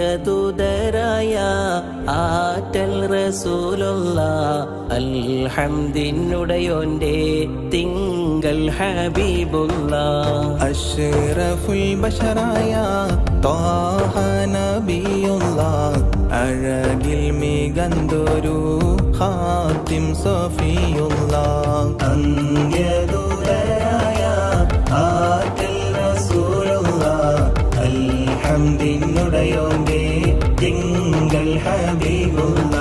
അന്ത്യദൂതരായ ആറ്റൽ റസൂലുള്ള അൽഹംദിനുടയോന്റെ തിങ്കൾ ഹബീബുള്ള അഷ്റഫുൽ ബശറായ ത്വാഹ നബിയുള്ള അഴകിൽ മികന്തൊരു ഖാതിം സഫിയുള്ള അന്ത്യദൂതരായ ആറ്റൽ റസൂലുള്ള അൽഹംദിനുടയോന്റെ തിങ്കൾ ഹബീബുള്ള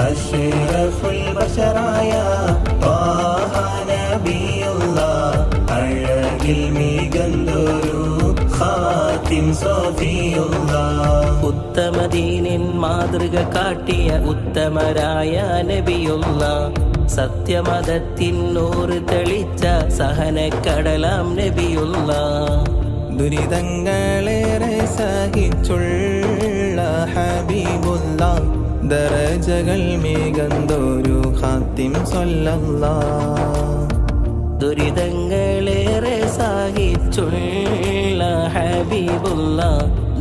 അഷ്റഫുൽ ബശറായ ത്വാഹ നബിയുള്ള അഴകിൽ മികന്തൊരു ഖാതിം സഫിയുള്ള ഉത്തമദീനിൻ മാതൃക കാട്ടിയ ഉത്തമരായ നബിയുള്ള സത്യമതത്തിൻ നൂറ് തെളിച്ച സഹനക്കടലാം നബിയുള്ള ദുരിതങ്ങളേറെ സഹിച്ചുള്ള ഹബീബുള്ള ദറജകൾ മികന്തൊരു ഖാതിം സ്വല്ലല്ലാഹ് ദുരിതങ്ങളേറെ സഹിച്ചുള്ള ഹബീബുള്ള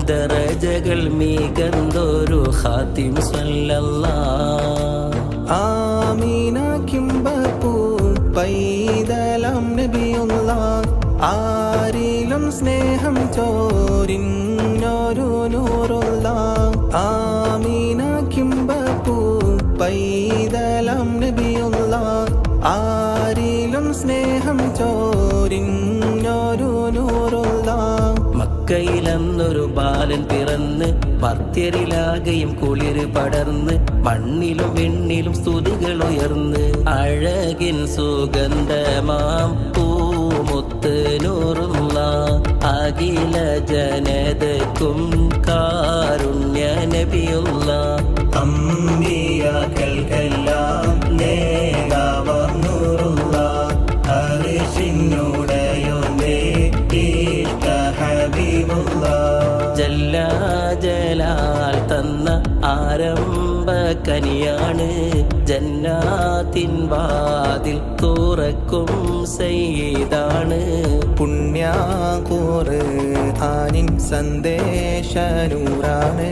ദറജകൾ മികന്തൊരു ഖാതിം സ്വല്ലല്ലാഹ് ആമീന കിംബപ്പൂ പൈതലം നബിയുള്ള ആരിലും സ്നേഹം ചോരിന്നൊരു നൂറുള്ള ആമീന കിംബപ്പൂ പൈതലം നബിയുള്ള ആരിലും സ്നേഹം ചോരിന്നൊരു നൂറുള്ള മക്കയിലന്നൊരു ബാലൻ പിറന്ന് ഭർത്യരിലാകെയും കുളിര് പടർന്ന് മണ്ണിലും വെണ്ണിലും സ്തുതികൾ ഉയർന്ന് അഴകിൻ സുഗന്ധമാം പൂമുത്ത് നൂറുള്ള അഖില ജനതക്കും കാരുണ്യ നബിയുള്ള അമ്പിയാക്കൾക്കെല്ലാം നേതാവാം നൂറുള്ള അർശിനുടയോന്റെ ഇഷ്ട ഹബീബുള്ള ജല്ല ജലാൽ തന്ന ആരംഭ കനിയാണ് ജന്നാത്തിൻ വാതിൽ തുറക്കും സയ്യിദാണ് പുണ്യ ഖുർആനിൻ സന്ദേശനൂറാണ്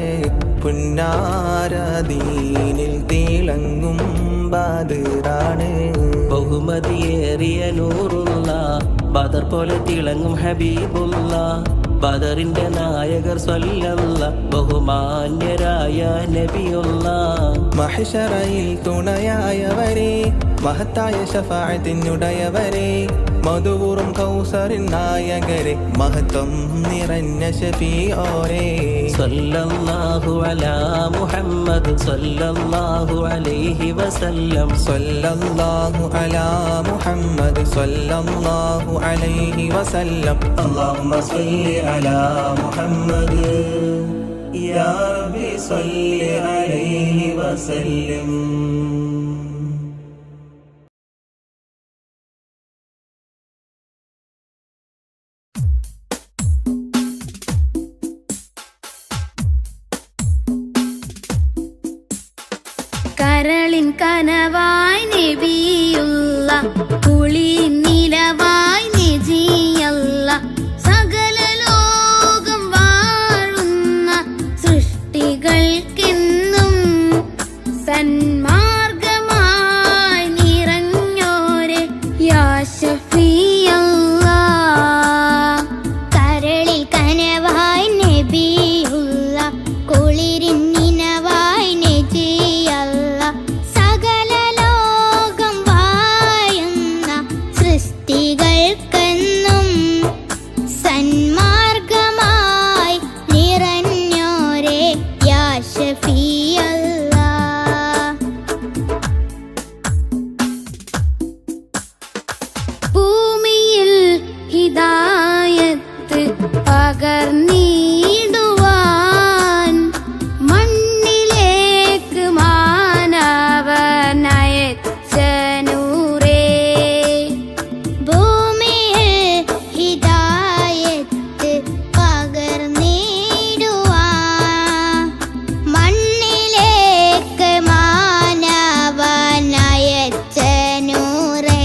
പുന്നാരദീനിൽ തിളങ്ങും ബദറാണ് ബഹുമതിയേറിയ നൂറുള്ള ബദർ പോലെ തിളങ്ങും ഹബീബുള്ള ബദറിന്റെ നായകർ സ്വല്ലല്ല ബഹുമാന്യരായ നബിയുള്ള മഹ്ശറയിൽ തുണയായവരെ മഹത്തായ ശഫാഅത്തിനുടയവരെ മധുവൂറും കൗസറിൻ നായകരെ മഹത്വം നിറഞ്ഞ ശഫീഓരെ സ്വല്ലല്ലാഹു അലാ മുഹമ്മദ് സ്വല്ലല്ലാഹു അലൈഹി വസല്ലം സ്വല്ലല്ലാഹു അലാ മുഹമ്മദ് സ്വല്ലല്ലാഹു അലൈഹി വസല്ലം അല്ലാഹുമ്മ സ്വല്ലി അലാ മുഹമ്മദ് യാ റബ്ബി സ്വല്ലി അലൈഹി വസല്ലം. കരളിൻ കനവായി നബിയുള്ള കുളിൻ നിലവായി നജിയല്ല സകല ലോകം വാഴുന്ന സൃഷ്ടികൾക്കെന്നും സന്മാർഗമായി നിറഞ്ഞോരെ യാ ശഫീഅല്ലാഹ്. കരളിൽ കനവായി നബിയുള്ള കുളിരിൻ നിലവായി നജിയല്ല സകല ലോകം വാഴുന്ന സൃഷ്ടികൾക്കെന്നും സന്മാർഗമായി നിറഞ്ഞോരെ യാ ശഫീഅല്ലാഹ്. ഭൂമിയിൽ ഹിദായത്ത് പകർന്നിടുവാൻ മണ്ണിലേക്ക് മാനവനയച്ച നൂറേ. ഭൂമിയിൽ ഹിദായത്ത് പകർന്നിടുവാൻ മണ്ണിലേക്ക് മാനവനയച്ച നൂറേ.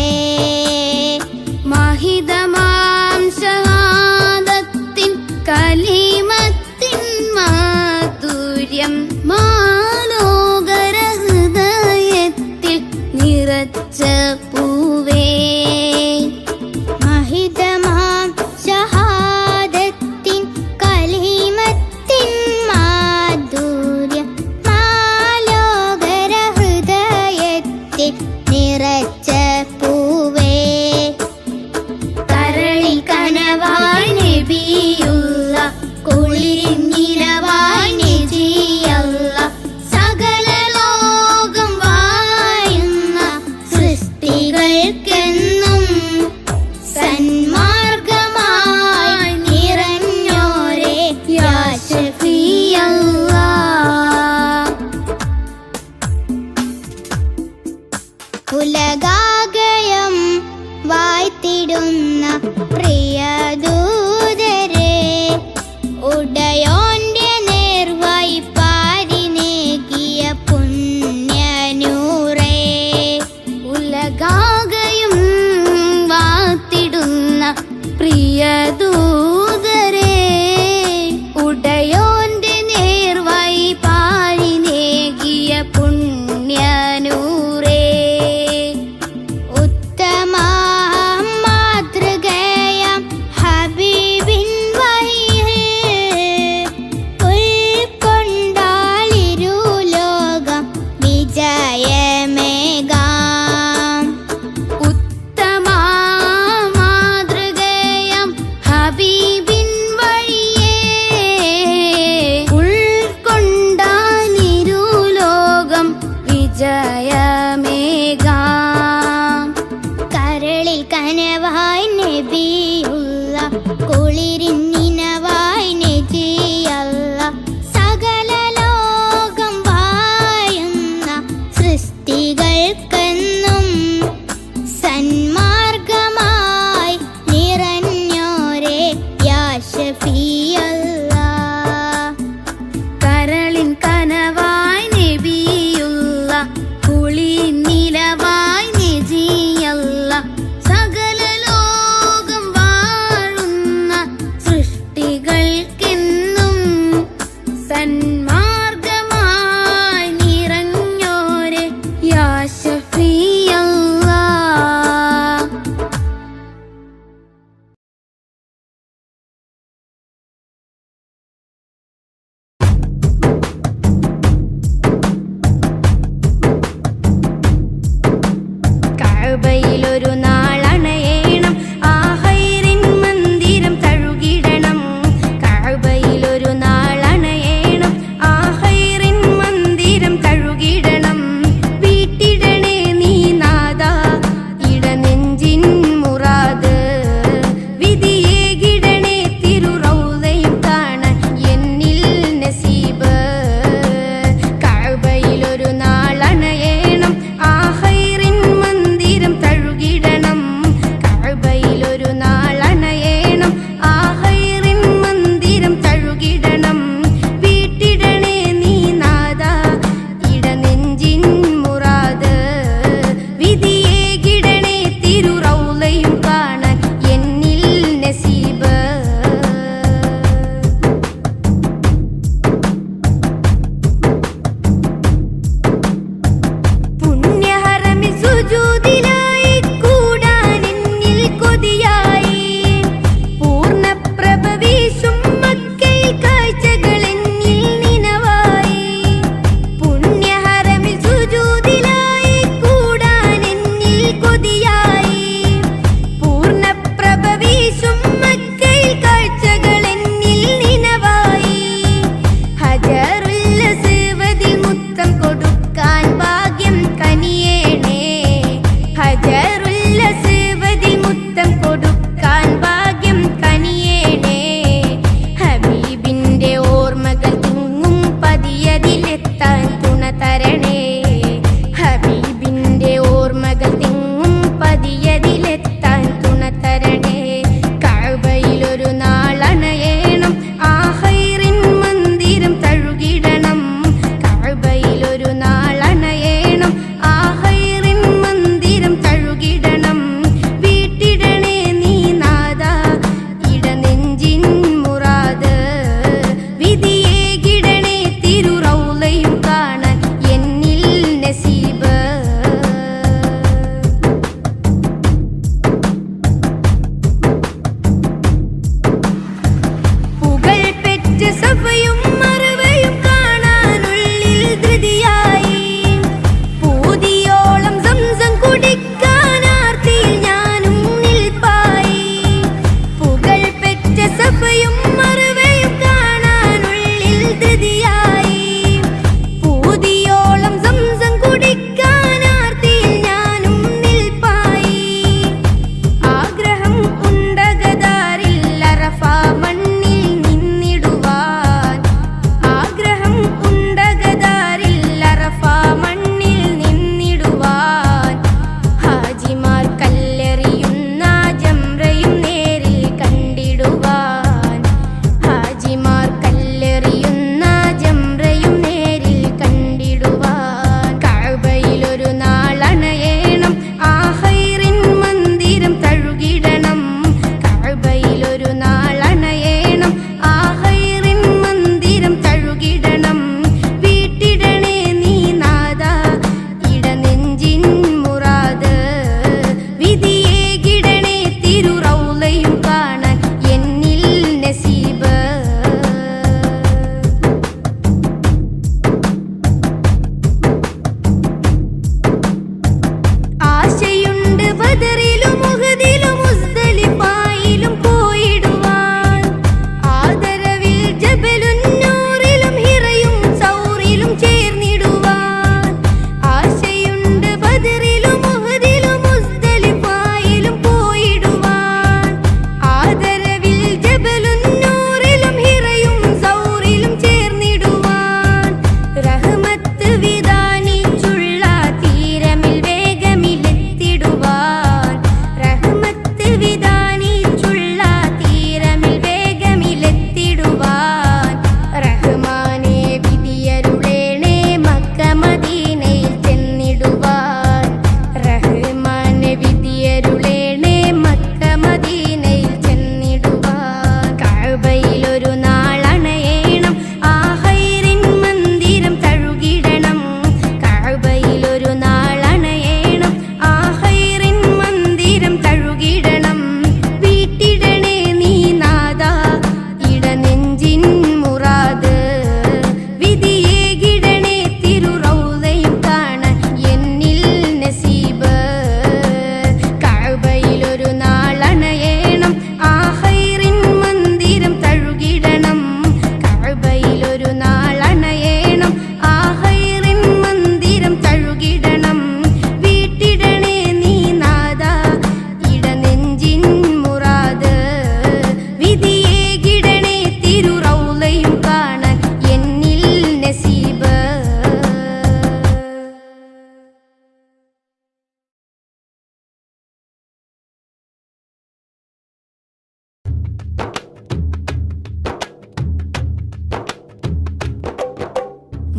മഹിതമാം ഷഹാദത്തിൻ കലിമ വാഴ്ത്തിടുന്ന പ്രിയദൂതരെ ഉടയോന്റെ നേർവായി പാരിനേകിയ പുണ്യനൂറേ ഉലകാകയും വാഴ്ത്തിടുന്ന പ്രിയദൂതരെ ഉടയോന്റെ നേർവായി പാരിനേകിയ പുണ്യനൂറേ ഉത്തമ മാതൃകയാം ഹബീബിൻ വഴിയിൽ ഉൾക്കൊണ്ടാളിരുലോകം വിജയമേകാം ഉത്തമ മാതൃകയാം ഹബീബിൻ വഴിയെ ഉൾക്കൊണ്ടാളിരുലോകം വിജയമേകാം കരളിൽ കനവായി നബിയുള്ള കുളിരിൻ നിനവായി നജിയല്ല സകല ലോകം വാഴുന്ന സൃഷ്ടികൾക്കെന്നും സന്മാർഗമായി നിറഞ്ഞോരേ യാ ഷഫീഅല്ലാ കരളിൻ കനവായി നബിയുള്ള കുളിരിൻ നിലവായി നജിയല്ല സകല ലോകം വാഴുന്ന സൃഷ്ടികൾ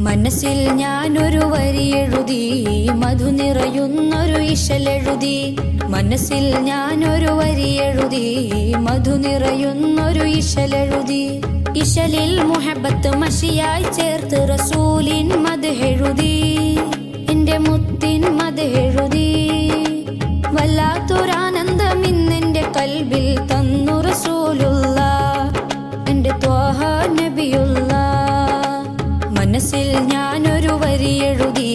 മനസ്സിൽ ഞാനൊരു വരി എഴുതി മധു നിറയുന്നൊരു ഇശലെഴുതി മനസ്സിൽ ഞാനൊരു വരി എഴുതി മധു നിറയുന്നൊരു ഇശലെഴുതി ഇശലിൽ മുഹബത്ത് മഷിയായി ചേർത്ത് റസൂലിൻ മദ്ഹെഴുതി എന്റെ മുത്തിൻ മദ്ഹെഴുതി വല്ലാത്തൊരാനന്ദം ഇന്നെന്റെ കൽബിൽ തന്നു റസൂലുള്ള എന്റെ ത്വാഹ നബിയുള്ള മനസ്സിൽ ഞാനൊരു വരി എഴുതി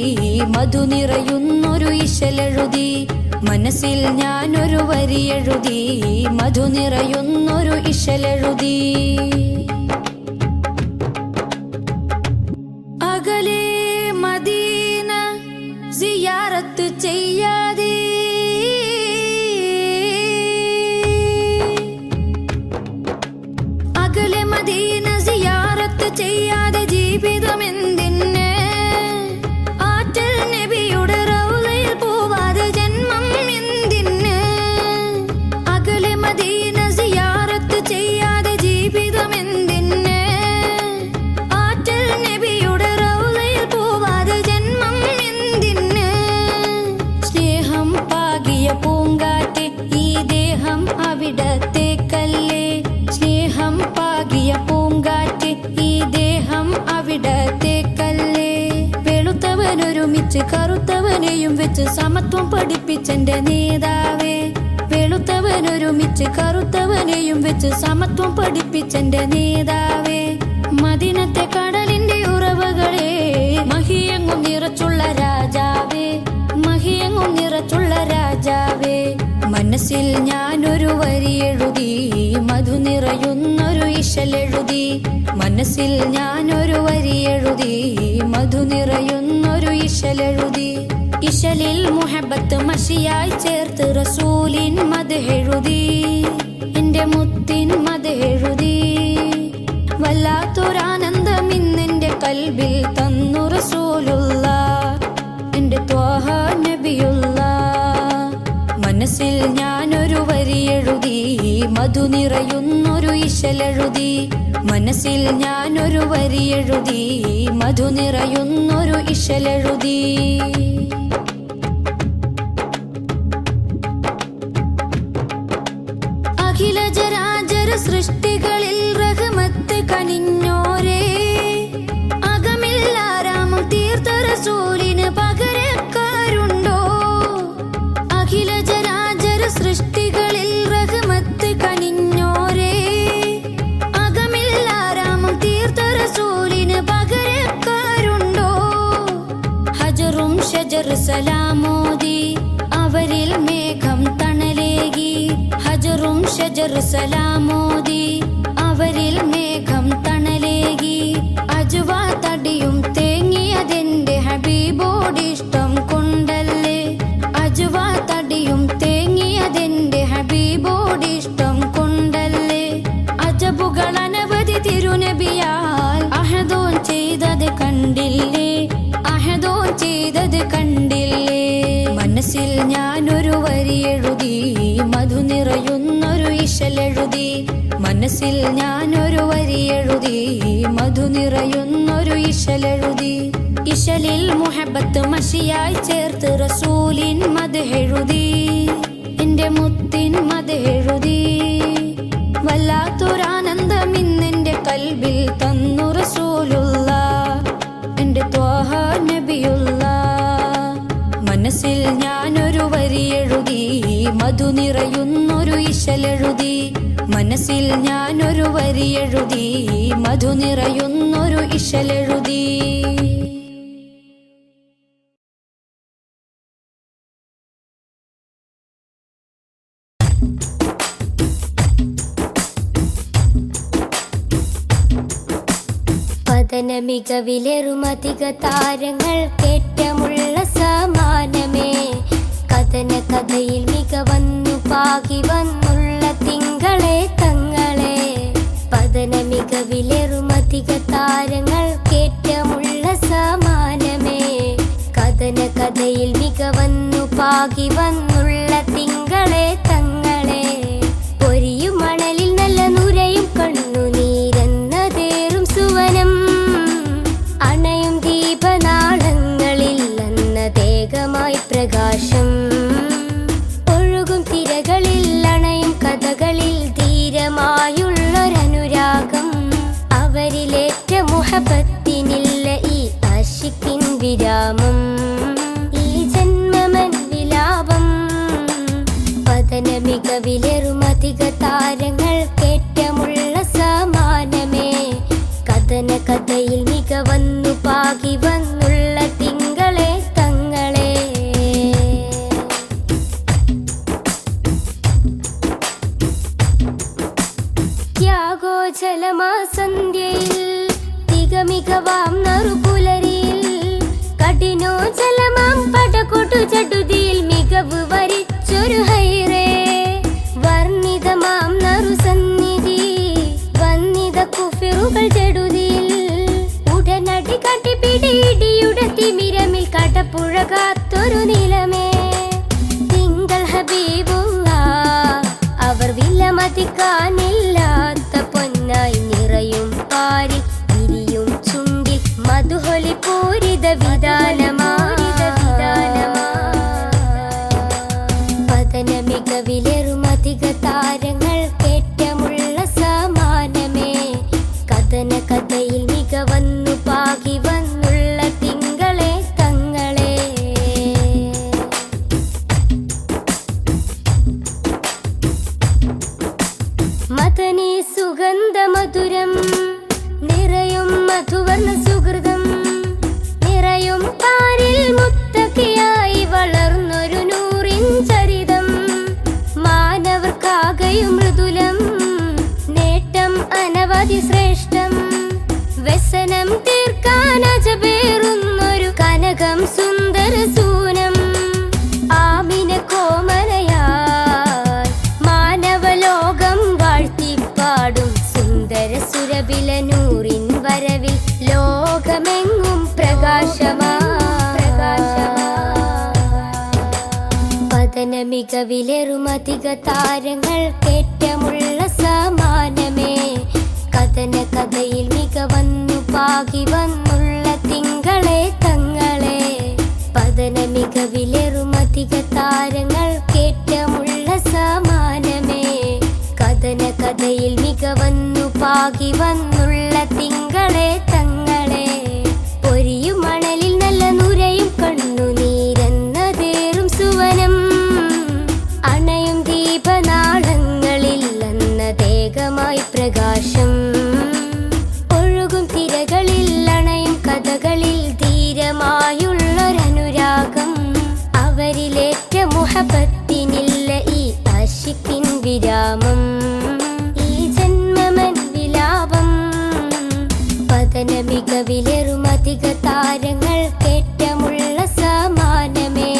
മധു നിറയുന്നൊരു ഇശലെഴുതി മനസ്സിൽ ഞാനൊരു വരി എഴുതി മധു നിറയുന്നൊരു ഇശലെഴുതി അകലെ മദീന സിയാറത്ത് ചെയ്യാതെ അകലെ മദീന സിയാറത്ത് ചെയ്യാതെ ജീവിതം എന്തിന് ആറ്റൽ നബിയുടെ റൗളയിൽ പോവാതെ ജന്മം എന്തിന് അകലെ മദീന സിയാറത്ത് ചെയ്യാതെ ജീവിതം എന്തിന് ആറ്റൽ നബിയുടെ റൗളയിൽ പോവാതെ ജന്മം എന്തിന് സ്നേഹം പാകിയ പൂങ്കാറ്റ് ഈ ദേഹം അവിടത്തേക്കല്ലേ സ്നേഹം പാകിയ പൂങ്കാറ്റ് ഈ ദേഹം അവിടത്തേക്കല്ലേ വെളുത്തവനൊരുമിച്ച് കറുത്തവനെയും വെച്ച് സമത്വം പഠിപ്പിച്ചെന്റെ നേതാവേ വെളുത്തവനൊരുമിച്ച് കറുത്തവനെയും വെച്ച് സമത്വം പഠിപ്പിച്ചെന്റെ നേതാവേ മദീനത്തെ കടലിന്റെ ഉറവകളെ മഹിയെങ്ങും നിറച്ചുള്ള രാജാവേ മഹിയെങ്ങും നിറച്ചുള്ള രാജാവേ മനസ്സിൽ ഞാനൊരു വരി എഴുതി മധു നിറയുന്നൊരു ഇശലെഴുതി മനസ്സിൽ ഞാനൊരു വരി എഴുതി മധു നിറയുന്നൊരു ഇശലെഴുതി ഇശലിൽ മുഹബത്ത് മഷിയായി ചേർത്ത് റസൂലിൻ മദ്ഹെഴുതി എന്റെ മുത്തിൻ മദ്ഹെഴുതി വല്ലാത്തൊരാനന്ദം ഇന്നെന്റെ കൽബിൽ തന്നു റസൂലുള്ള എന്റെ ത്വാഹ നബിയുള്ള മനസ്സിൽ ഞാനൊരു വരി എഴുതി മധു നിറയുന്നൊരു ഇശലെഴുതി മനസ്സിൽ ഞാനൊരു വരി എഴുതി മധു നിറയുന്നൊരു ഇശലെഴുതി അഖില ജരാചര സൃഷ്ടികളിൽ റഹ്മത്ത് കനിഞ്ഞോരേ അകമില്ലാരാമം തീർത്ത റസൂലിന് പകരക്കാരുണ്ടോ അഖില ജരാചര സൃഷ്ടികളിൽ റഹ്മത്ത് കനിഞ്ഞോരേ അകമില്ലാരാമം തീർത്ത റസൂലിന് പകരക്കാരുണ്ടോ ഹജറും ഷജർ സലാമോദി അവരിൽ മേഘം തണലേകി ഹജറും ഷജർ സലാമോദി അവരിൽ മേഘം തണലേകി അജ്വ തടിയും തേങ്ങിയതെന്റെ ഹബീബോടിഷ്ടം കൊണ്ടല്ലേ അജ്വ തടിയും തേങ്ങിയതെന്റെ ഹബീബോടിഷ്ടം കൊണ്ടല്ലേ അജബുകൾ അനവധി തിരുനബിയാൽ അഹദോൻ ചെയ്തത് കണ്ടില്ലേ അഹദോൻ ചെയ്തത് കണ്ടില്ലേ മനസ്സിൽ ഞാനൊരു വരി എഴുതി മധു നിറയുന്നൊരു ഇശലെഴുതി മനസ്സിൽ ഞാനൊരു വരി എഴുതി മധു നിറയുന്നൊരു ഇശലെഴുതി ഇശലിൽ മുഹബത്ത് മഷിയായി ചേർത്ത് റസൂലിൻ മദ്ഹെഴുതി എന്റെ മുത്തിൻ മദ്ഹെഴുതി വല്ലാത്തൊരാനന്ദം ഇന്നെന്റെ കൽബിൽ തന്നു റസൂലുള്ള എന്റെ ത്വാഹ നബിയുള്ള മനസ്സിൽ ഞാനൊരു വരി എഴുതി മധു നിറയുന്നൊരു ഇശലെഴുതി മനസ്സിൽ ഞാനൊരു വരി എഴുതി മധു നിറയുന്നൊരു ഇശലെഴുതി പതന മികവിലെറുമധിക താരങ്ങൾ കേറ്റമുള്ള സമാനമേ കഥന കഥയിൽ മികവന്നു പാകി വന്നുള്ള തിങ്കളെ തങ്ങളെ പതന മികവിലെറുമധിക താരങ്ങൾ കേറ്റമുള്ള സമാനമേ കഥന കഥയിൽ മികവന്നു പാകി വന്നുള്ള തിങ്കളെ തങ്ങളെ പൊരിയും മണലിൽ നല്ല നുരയും കണ്ണുനീരെന്നതേറും സുവനം അണയും തീ മുഹബത്തിനില്ല ഈ ആശിക്കിൻ വിരാമം, ഈ ജന്മമൻ വിലാപം. പതന മികവിലേറുമധിക താരങ്ങൾ കേറ്റമുള്ള സമാനമേ, കഥന കഥയിൽ മികവന്നു പാകി വന്നുള്ള തിങ്കളെ തങ്ങളെ. ത്യാഗോജലമാസന്ധ്യയിൽ തികമികവാം നറുപുലരിയിൽ, കഠിനോജലമാം പടകൊടു ചടുതിയിൽ മികവ് വരിച്ചൊരു ഹൈറേ. വർണ്ണിതമാം നറുസന്നിധി വന്നിത കുഫിറുകൾ ചെടുതിയിൽ, ഉടനടി കട്ടിപിടിയുടെ തിമിരമിൽ കടപ്പുഴ കാത്തൊരു നിലമേ. തിങ്കൾ ഹബീബുള്ള അവർ വിലമതിക്കാനില്ലാത്ത പൊന്നായി നിറയും പാരിൽ വിരിയും ചുണ്ടിൽ മധുഹൊലി പൂരിത വിധാനമാ. പതന മികവിലേറുമധിക താരങ്ങൾ കേറ്റമുള്ള സമാനമേ, കഥന കഥയിൽ മികവന്നു പാകി വന്നുള്ള തിങ്കളെ തങ്ങളെ. മദനി സുഗന്ധ മധുരം നിറയും മധുവർണ്ണ സുഹൃതം, നിറയും പാരിൽ മുത്തക്കിയായി വളർന്നൊരു നൂറിൻ ചരിതം. മാനവർക്കാകയും മൃദുലം നേട്ടം അനവധി ശ്രേഷ്ഠം, വ്യസനം തീർക്കാൻ അജബേറുന്നൊരു കനകം സുന്ദര സൂനം. ആമിന കോമലയായി മാനവലോകം വാഴ്ത്തിപ്പാടും സുന്ദര സുരബില നൂറിൻ വരവിൽ ലോകമെങ്ങും പ്രകാശമാ. പതന മികവിലേറുമധിക താരങ്ങൾ കേറ്റമുള്ള സമാനമേ, കഥന കഥയിൽ മികവന്നു പാകി വന്നുള്ള തിങ്കളെ തങ്ങളെ. പതന മികവിലേറുമധിക താരങ്ങൾ കേറ്റമുള്ള സമാനമേ, കഥന കഥയിൽ മികവന്നു പാകി വന്നുള്ള തിങ്കളെ തങ്ങളെ. പൊരിയും മണലിൽ നല്ല നുരയും കണ്ണുനീരെന്നതേറും സുവനം, അണയും ദീപനാളങ്ങളിൽ അന്നതേകമായി പ്രകാശം. ഒഴുകും തിരകളിൽ അണയും കഥകളിൽ ധീരമായുള്ളൊരനുരാഗം, അവരിലേറ്റ മുഹബത്തിനില്ല ഈ ആശിക്കിൻ വിരാമം, ഈ ജന്മമൻ വിലാപം. പതന മികവിലേറുമധിക താരങ്ങൾ കേറ്റമുള്ള സമാനമേ,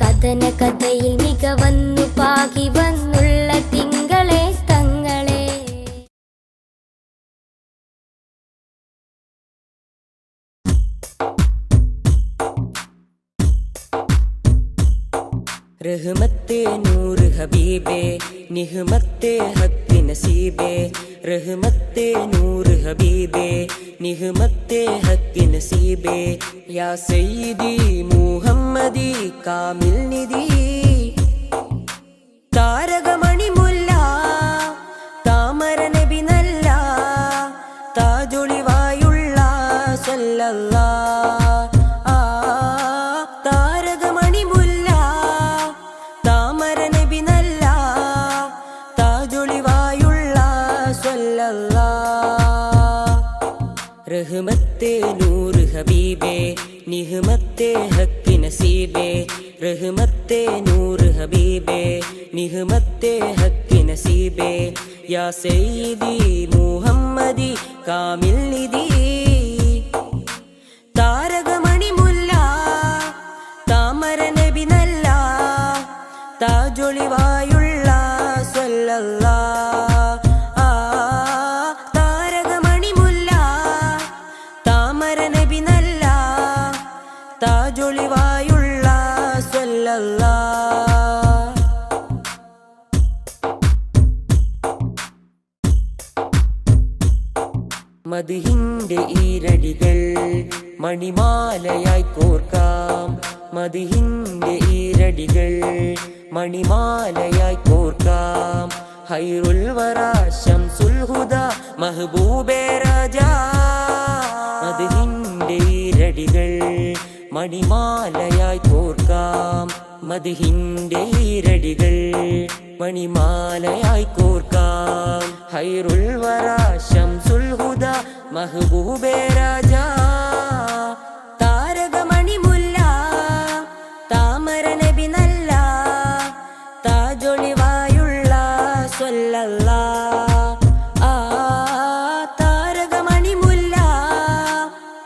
കഥന കഥയിൽ മികവന്നു പാകി വന്നുള്ള തിങ്കളെ തങ്ങളെ. रहमते नूर हबीबे निहमते हक नसीबे, रहमते नूर हबीबे निहमते हक नसीबे. या सय्यदी मुहम्मदी कामिल निधि, താരകമണി മുല്ല താമര നബി നല്ല, താജൊളിവായുള്ള സല്ലല്ലാഹ്. താരകമണി മുല്ല താമര നബി നല്ല, താജൊളിവായുള്ള സല്ലല്ലാഹ്. റഹ്മത്തെ നൂർ ഹബീബേ നിഹ്മത്തെ ഹക്ക് നസീബേ, റഹ്മത്തെ നൂർ ഹബീബേ നിഹ്മത്തെ ഹക്ക് നസീബേ. യാ സയ്യിദി മുഹമ്മദി കാമിൽ നിധി, താരകമണി മുല്ല താമര നബി നല്ല, താജൊളിവായുള്ള സല്ലല്ലാഹ്. താരകമണി മുല്ല താമര നബി നല്ല, താജൊളിവായുള്ള സല്ലല്ലാഹ്. മദ്ഹിന്റെ ഈരടികൾ മണിമാലയായി കോർക്കാം, മദ്ഹിന്റെ ഈരടികൾ മണിമാലയായി കോർക്കാം. ഹൈറുൽ വറ ശംസുൽ ഹുദ മഹബൂബേ രാജാ, ഈരടികൾ മണിമാലയായി കോർക്കാം മദ്ഹിന്റെ ഈരടികൾ മണിമാലയായി കോർക്കാം ഹൈറുൽ വറ ശംസുൽ ഹുദ മഹബൂബേ രാജാ താരകമണിമുല്ല താമര നബി നല്ല താജൊളിവായുള്ള സ്വല്ലല്ലാ താരകമണിമുല്ല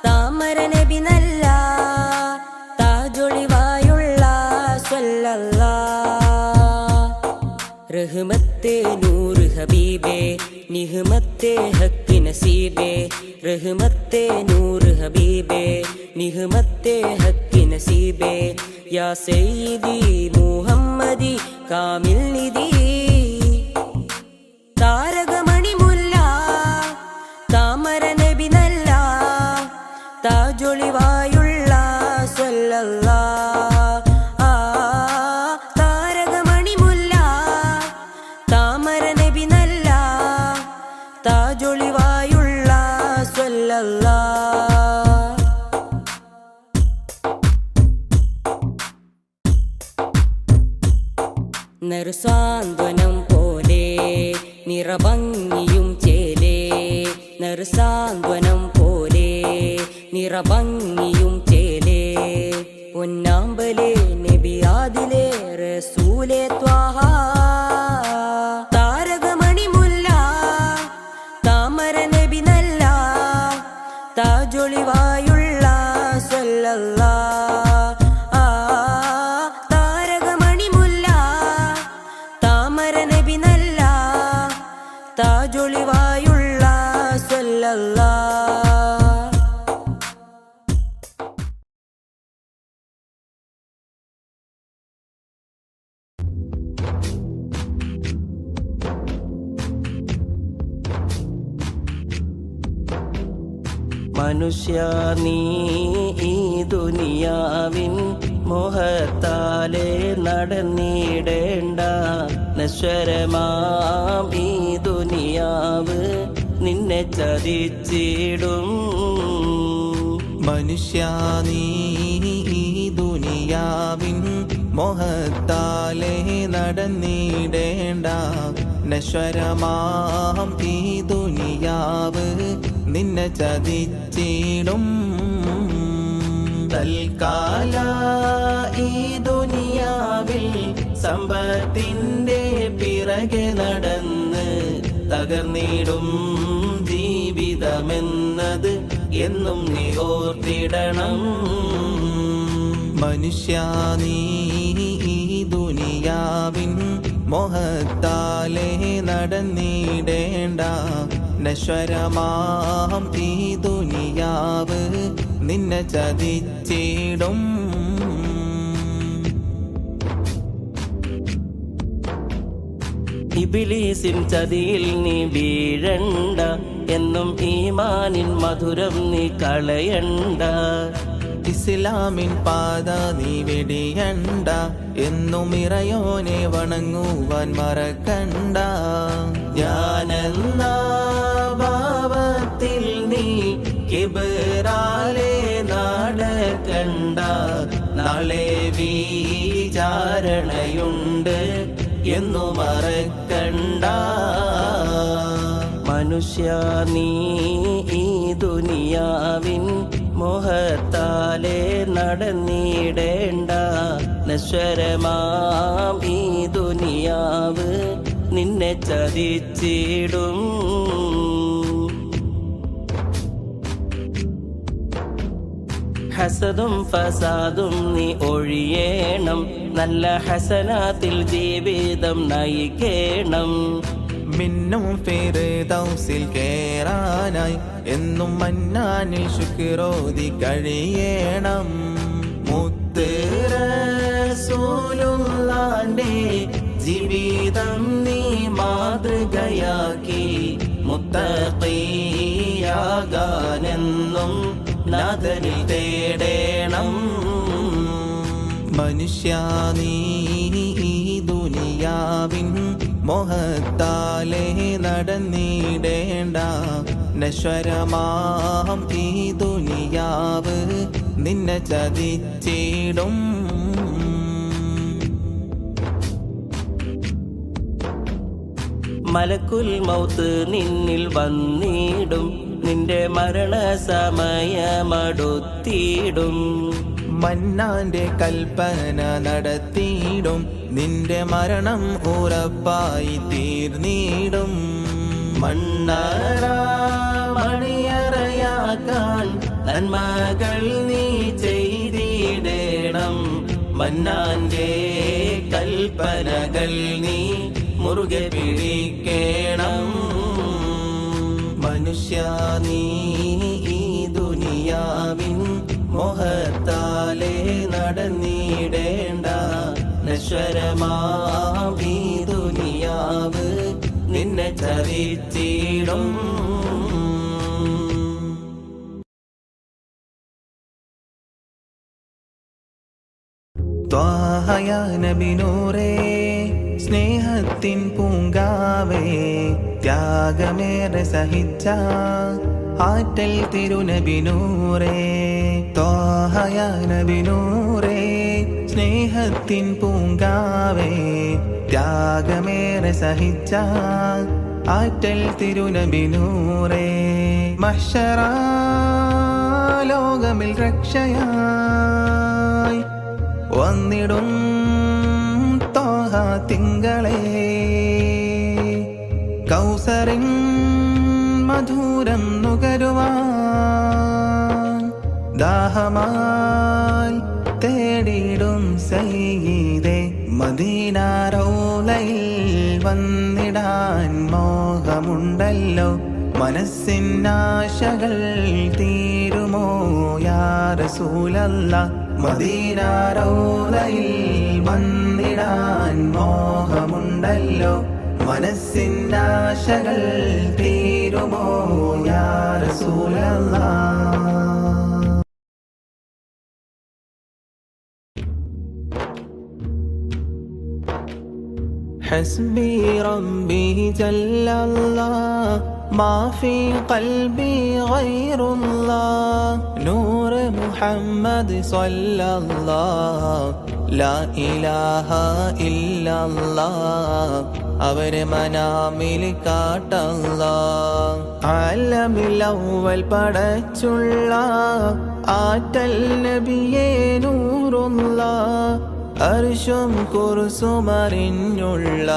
താമര നബി നല്ല താജൊളിവായുള്ള സ്വല്ലല്ലാ റഹ്മത്തെ നൂറ് ഹബീബേ നിഹ്മത്തെ ഹക്ക് നസീബേ റഹ്മത്തെ നൂറ് ഹബീബേ നിഹ്മത്തെ ഹക്ക് നസീബേ യാ സയ്യിദി മുഹമ്മദി കാമിൽ നിധി താരകമണിമുല്ല താമര നബി നല്ല താജൊളിവായുള്ള സ്വല്ലല്ലാ താരകമണിമുല്ല താമര നബി നല്ല താജൊളിവായുള്ള സ്വല്ലല്ലാ നറുസാന്ത്വനം പോലെ നിറഭംഗിയും ചേലേ നറുസാന്ത്വനം പോലെ നിറഭംഗിയും ചേലേ പൊന്നാമ്പലേ നബിയാദിലേ റസൂലേ ത്വാഹ താരകമണിമുല്ല താമര നബി നല്ല താജൊളിവായുള്ള സ്വല്ലല്ലാ താമര നബി നല്ല താജൊളിവായുള്ള സ്വല്ലല്ലാ മനുഷ്യ നീ ഈ ദുനിയാവിൻ മോഹത്താലെ നടന്നിടേണ്ട നശ്വരമാം ഈ ദുനിയാവ് നിന്നെ ചതിച്ചിടും മനുഷ്യ നീ ഈ ദുനിയാവിൻ മോഹത്താലെ നടന്നിടേണ്ട നശ്വരമാം ഈ ദുനിയാവ് നിന്നെ ചതിച്ചിടും തൽക്കാല ഈ ദുനിയാവിൽ സമ്പത്തിന്റെ പിറകെ നടന്ന് തകർന്നിടും ജീവിതമെന്നത് എന്നും നീ ഓർത്തിടണം മനുഷ്യ നീ ഈ ദുനിയാവിൻ മോഹത്താലെ നടന്നിടേണ്ട നശ്വരമാം ഈ ദുനിയാവ് നിന്നെ ചതിച്ചിടും ഇബ്ലീസിൻ ചതിയിൽ നീ വീഴണ്ട എന്നും ഈമാനിൻ മധുരം നീ കളയണ്ട ഇസ്ലാമിൻ പാത നീ വെടിയണ്ട എന്നും ഇറയോനെ വണങ്ങുവാൻ മറക്കണ്ട ഞാനെന്ന ഭാവത്തിൽ നീ കിബറാലെ നടക്കണ്ട നാളെ വിചാരണയുണ്ട് എന്നു മറക്കണ്ട മനുഷ്യ നീ ഈ ദുനിയാവിൻ മോഹത്താലെ നടന്നിടേണ്ട നശ്വരമാം ഈ ദുനിയാവ് നിന്നെ ചതിച്ചിടും ഹസദും ഫസാദും നീ ഒഴിയേണം നല്ല ഹസനാത്തിൽ ജീവിതം നയിക്കേണം മിന്നും ഫിർദൗസിൽ കേറാനായി എന്നും മന്നാനിൽ ശുക്രോതി കഴിയണം മുത്ത് റസൂലുള്ളാന്റെ ജീവിതം നീ മാതൃകയാക്കി മുത്തഖിയാകാനെന്നും നാഥനിൽ തേടേണം മനുഷ്യ നീ ഈ ദുനിയാവിൻ മോഹത്താലെ നടന്നിടേണ്ട നശ്വരമാം ഈ ദുനിയാവ് നിന്നെ ചതിച്ചിടും. മലക്കുൽ മൗത്ത് നിന്നിൽ വന്നിടും, നിന്റെ മരണസമയമടുത്തിടും. മന്നാന്റെ കൽപ്പന നടത്തിയിടും, നിന്റെ മരണം ഉറപ്പായി തീർന്നിടും. മണ്ണാര മണിയറയാക്കാൻ നന്മകൾ നീ ചെയ്തിടണം. മന്നാന്റെ കൽപ്പനകൾ നീ മുറുകെ പിടിക്കണം. മനുഷ്യ നീ ഈ ദുനിയാവിൻ മോഹത്താലേ നടന്നിടേണ്ട. നശ്വരമാം ഈ ദുനിയാവ് നിന്നെ ചതിച്ചിടും. ത്വാഹയ നബി നൂറേ സ്നേഹത്തിൻ പൂങ്കാവേ, ത്യാഗമേറെ സഹിച്ച ആറ്റൽ തിരുനബി നൂറേ. ത്വാഹയ നബി നൂറേ സ്നേഹത്തിൻ പൂങ്കാവേ, ത്യാഗമേറെ സഹിച്ച ആറ്റൽ തിരുനബി നൂറേ. മഹ്ശറ ലോകമിൽ രക്ഷയായി വന്നിടും ത്വാഹ തിങ്കളേ. കൗസറിൻ മധുരം നുകരുവാൻ ദാഹമായി തേടിടും സയ്യിദേ. മദീന റൗളയിൽ വന്നിടാൻ മോഹമുണ്ടല്ലോ, മനസ്സിനാശകൾ തീരുമോ യാ റസൂലല്ലാഹ്. മദീന റൗളയിൽ വന്നിടാൻ മോഹമുണ്ടല്ലോ, മനസ്സിനാശകൾ തീരുമോ യാ റസൂലല്ലാഹ്. حسبي ربي جل الله ما في قلبي غير الله. نور محمد صلى الله لا إله إلا الله. അവരെ മനാമിൽ കാട്ടല്ല. ആലമിലവൽ പടച്ചുള്ള ആറ്റൽ നബിയേ നൂറുള്ള. അർശും കുർസും അറിഞ്ഞുള്ള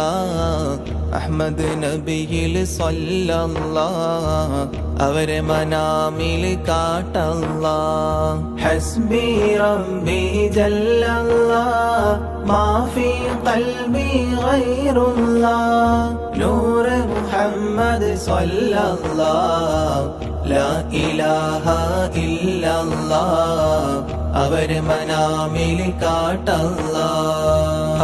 അഹ്മദ് നബിയിൽ സ്വല്ലല്ലാഹ്. അവരെ മനാമിൽ കാട്ടല്ല. ഹസ്ബി റബ്ബി ജല്ലല്ലാഹ് മാ ഫീ ഖൽബി ഗൈറുല്ലാഹ്. നൂർ മുഹമ്മദ് സ്വല്ലല്ലാഹ് ലാ ഇലാഹ ഇല്ലല്ലാഹ്. അവരെ മനാമിൽ കാട്ടല്ല.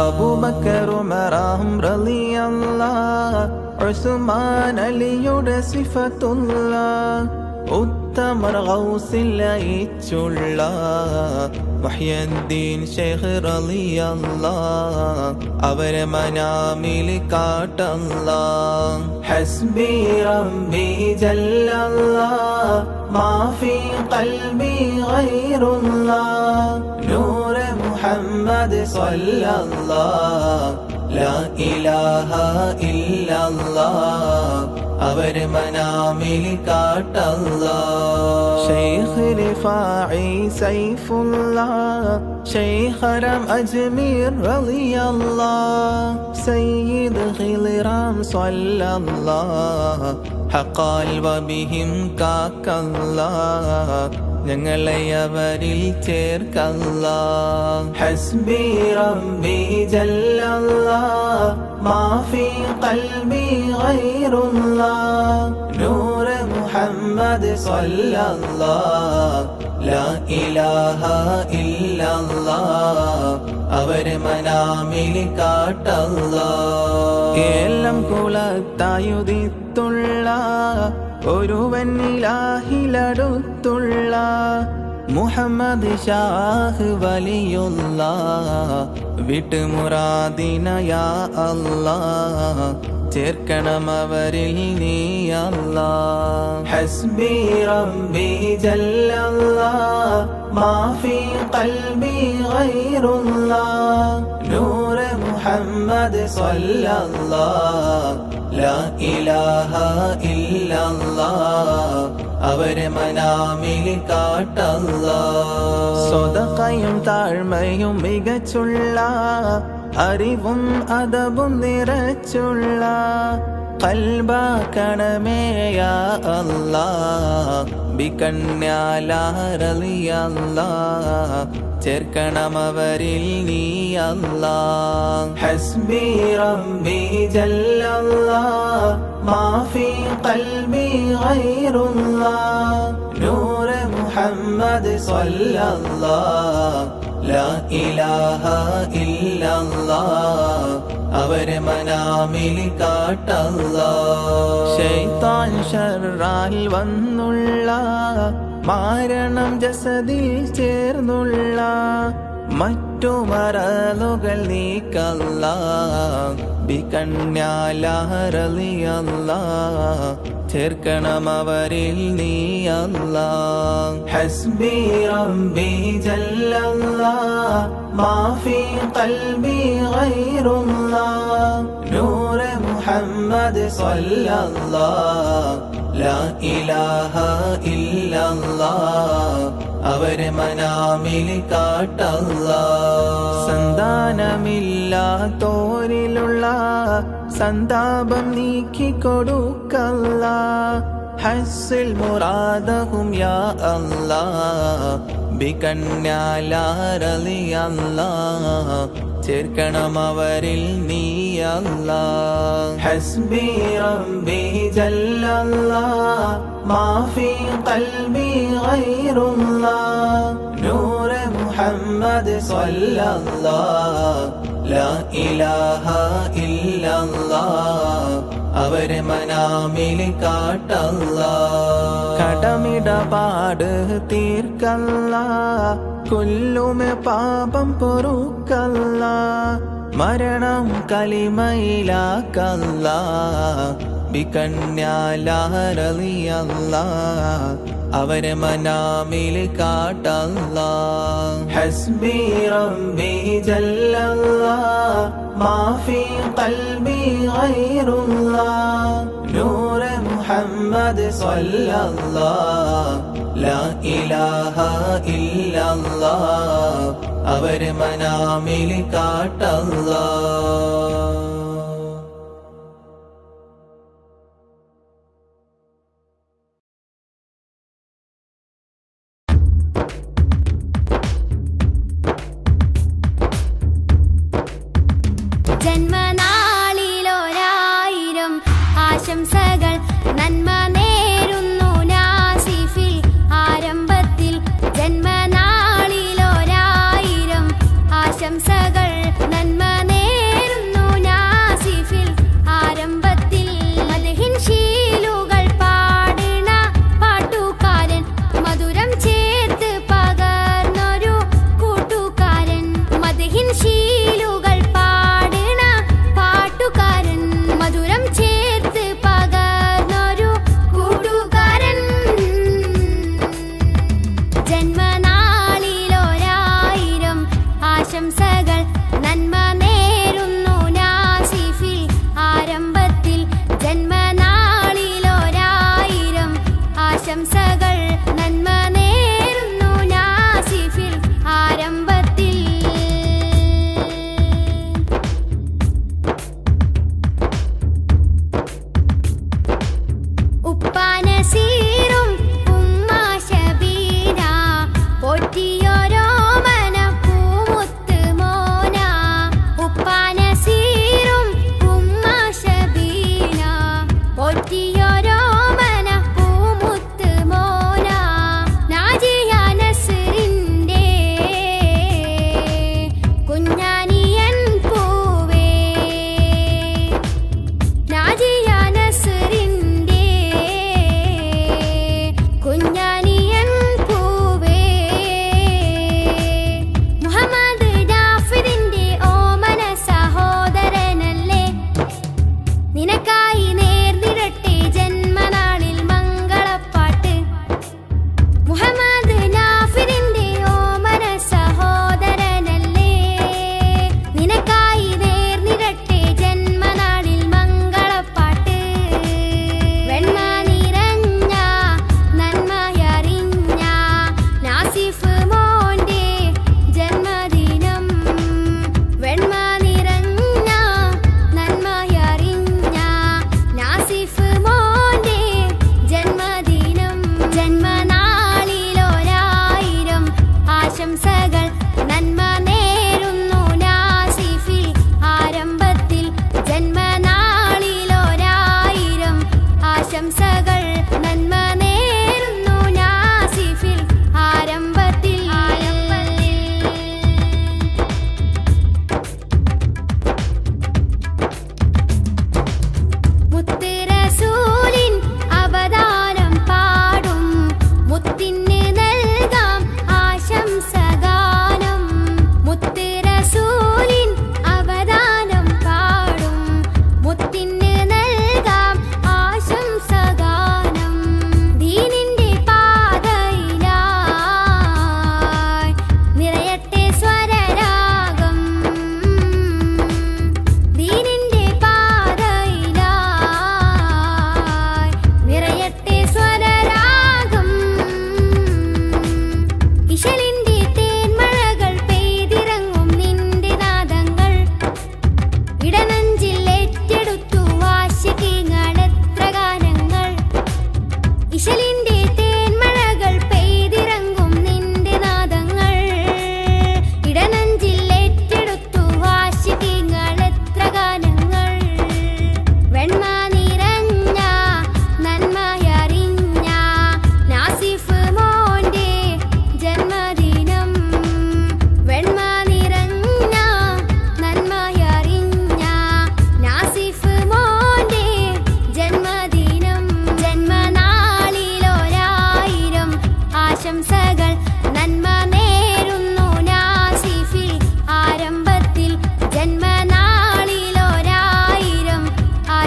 അബൂബക്കർ ഉമറും റളിയല്ലാഹ്, ഉസ്മാൻ അലിയുടെ സിഫത്തുള്ള ഉത്തമർ ഗൗസിൽ ലയിച്ചുള്ള മുഹ്യിദ്ദീൻ ശൈഖ് റളിയല്ലാഹ്. അവരെ മനാമിൽ കാട്ടല്ല. ഹസ്ബി റബ്ബി ജല്ലല്ലാഹ് മാ ഫീ ഖൽബി ഗൈറുല്ലാഹ്. നൂർ മുഹമ്മദ് സ്വല്ലല്ലാഹ് ലാ ഇലാഹ ഇല്ലല്ലാഹ്. അവരെ മനാമിൽ കാട്ടല്ല. ശൈഖ് റിഫാഇ സൈഫുല്ലാഹ്, ശൈഖ് ഹറം അജ്മീർ റളിയല്ലാഹ്. സയ്യിദ് ഖിൽറാം സ്വല്ലല്ലാഹ് ഹഖാൽ വബിഹിം കാക്കല്ലാഹ്. ഞങ്ങളെ അവരിൽ ചേർക്കല്ല. ഹസ്ബി റബ്ബി ജല്ലല്ലാഹ് മാ ഫീ ഖൽബി ഗൈറുല്ലാഹ്. നൂർ മുഹമ്മദ് സ്വല്ലല്ലാഹ് ലാ ഇലാഹ ഇല്ലല്ലാഹ്. അവരെ മനാമിൽ കാട്ടല്ല. എല്ലാം കുളത്തായുദിത്തുള്ള ഒരുവൻ ഇലാഹിലടുത്തുള്ള മുഹമ്മദ് ഷാഹ് വലിയുള്ള വിട്ടുമുറാദിന യാ അല്ലാഹ്. ചേർക്കണം അവരിൽ നീ അല്ലാ. ഹസ്ബി റബ്ബി ജല്ലല്ലാഹ് മാ ഫീ ഖൽബി ഗൈറുല്ലാഹ് നൂറ് മുഹമ്മദ് സ്വല്ലല്ലാഹ് ലാ ഇലാഹ ഇല്ലല്ലാഹ് അവരെ മനാമിൽ കാട്ടല്ലാ. സ്വതക്കയും താഴ്മയും മികച്ചുള്ള അറിവും അദബും നിറച്ചുള്ള ഖൽബാക്കണമേ യാ അല്ലാഹ് ബികന്യാലാറളിയല്ലാഹ് ചേർക്കണം അവരിൽ നീ അല്ലാഹ്. ഹസ്ബി റബ്ബി ജല്ലല്ലാഹ് മാ ഫീ ഖൽബി ഗൈറുല്ലാഹ് നൂറ് മുഹമ്മദ് സ്വല്ലല്ലാഹ് ലാ ഇലാഹ ഇല്ലല്ലാഹ് അവരെ മനാമിൽ കാട്ടല്ലാ. ശൈത്താൻ ശർറാൽ വന്നുള്ള മാരണം ജസദിൽ ചേർന്നുള്ള മറ്റു മറലുകൾ നീക്കല്ലാ ബികന്യാലാറളിയല്ലാഹ് ചേർക്കണം അവരിൽ നീ അല്ലാഹ്. ഹസ്ബി റബ്ബി ജല്ലല്ലാഹ് മാ ഫീ ഖൽബി ഗൈറുല്ലാഹ് നൂറ് മുഹമ്മദ് സ്വല്ലല്ലാഹ് ലാ ഇലാഹ ഇല്ലല്ലാഹ് അവരെ മനാമിൽ കാട്ടല്ലാ. സന്താനമില്ലാത്തോരിലുള്ള സന്താപം നീക്കിക്കൊടുക്കല്ല ഹസ്സിൽ മുറാദഹും യാ അല്ലാഹ് ബികന്യാലാറളിയല്ലാഹ് ചേർക്കണം അവരിൽ നീ അല്ലാഹ്. ഹസ്ബി റബ്ബി ജല്ലല്ലാഹ് മാ ഫീ ഖൽബി ഗൈറുല്ലാഹ് നൂറ് മുഹമ്മദ് സ്വല്ലല്ലാഹ് ലാ ഇലാഹ ഇല്ലല്ലാഹ് അവരെ മനാമിൽ കാട്ടല്ലാ. കടമിടപാട് തീർക്കല്ല കൊല്ലുമെ പാപം പൊറുക്കല്ല മരണം കലിമയിലാക്കല്ല ബികന്യാലാറളിയല്ലാഹ് അവരെ മനാമിൽ കാട്ടല്ലാ. ഹസ്ബി റബ്ബി ജല്ലല്ലാഹ് മാ ഫീ ഖൽബി ഗൈറുല്ലാഹ് നൂറ് മുഹമ്മദ് സ്വല്ലല്ലാഹ് ലാ ഇലാഹ ഇല്ലല്ലാഹ് അവരെ മനാമിൽ കാട്ടല്ലാ. ജന്മനാളിലൊരായിരം ആശംസകൾ നന്മ നേരുന്നു നാസിഫിൽ ആരംഭത്തിൽ. ജന്മനാളിലൊരായിരം ആശംസകൾ നന്മ നേരുന്നു നാസിഫിൽ ആരംഭത്തിൽ. മദ്ഹിൻ ശീലുകൾ പാടിണ പാട്ടുകാരൻ മധുരം ചേർത്ത് പകർന്നൊരു കൂട്ടുകാരൻ. മദ്ഹിൻ ശീലുകൾ പാടിണ പാട്ടുകാരൻ മധുരം ചേർത്ത് പകർന്നൊരു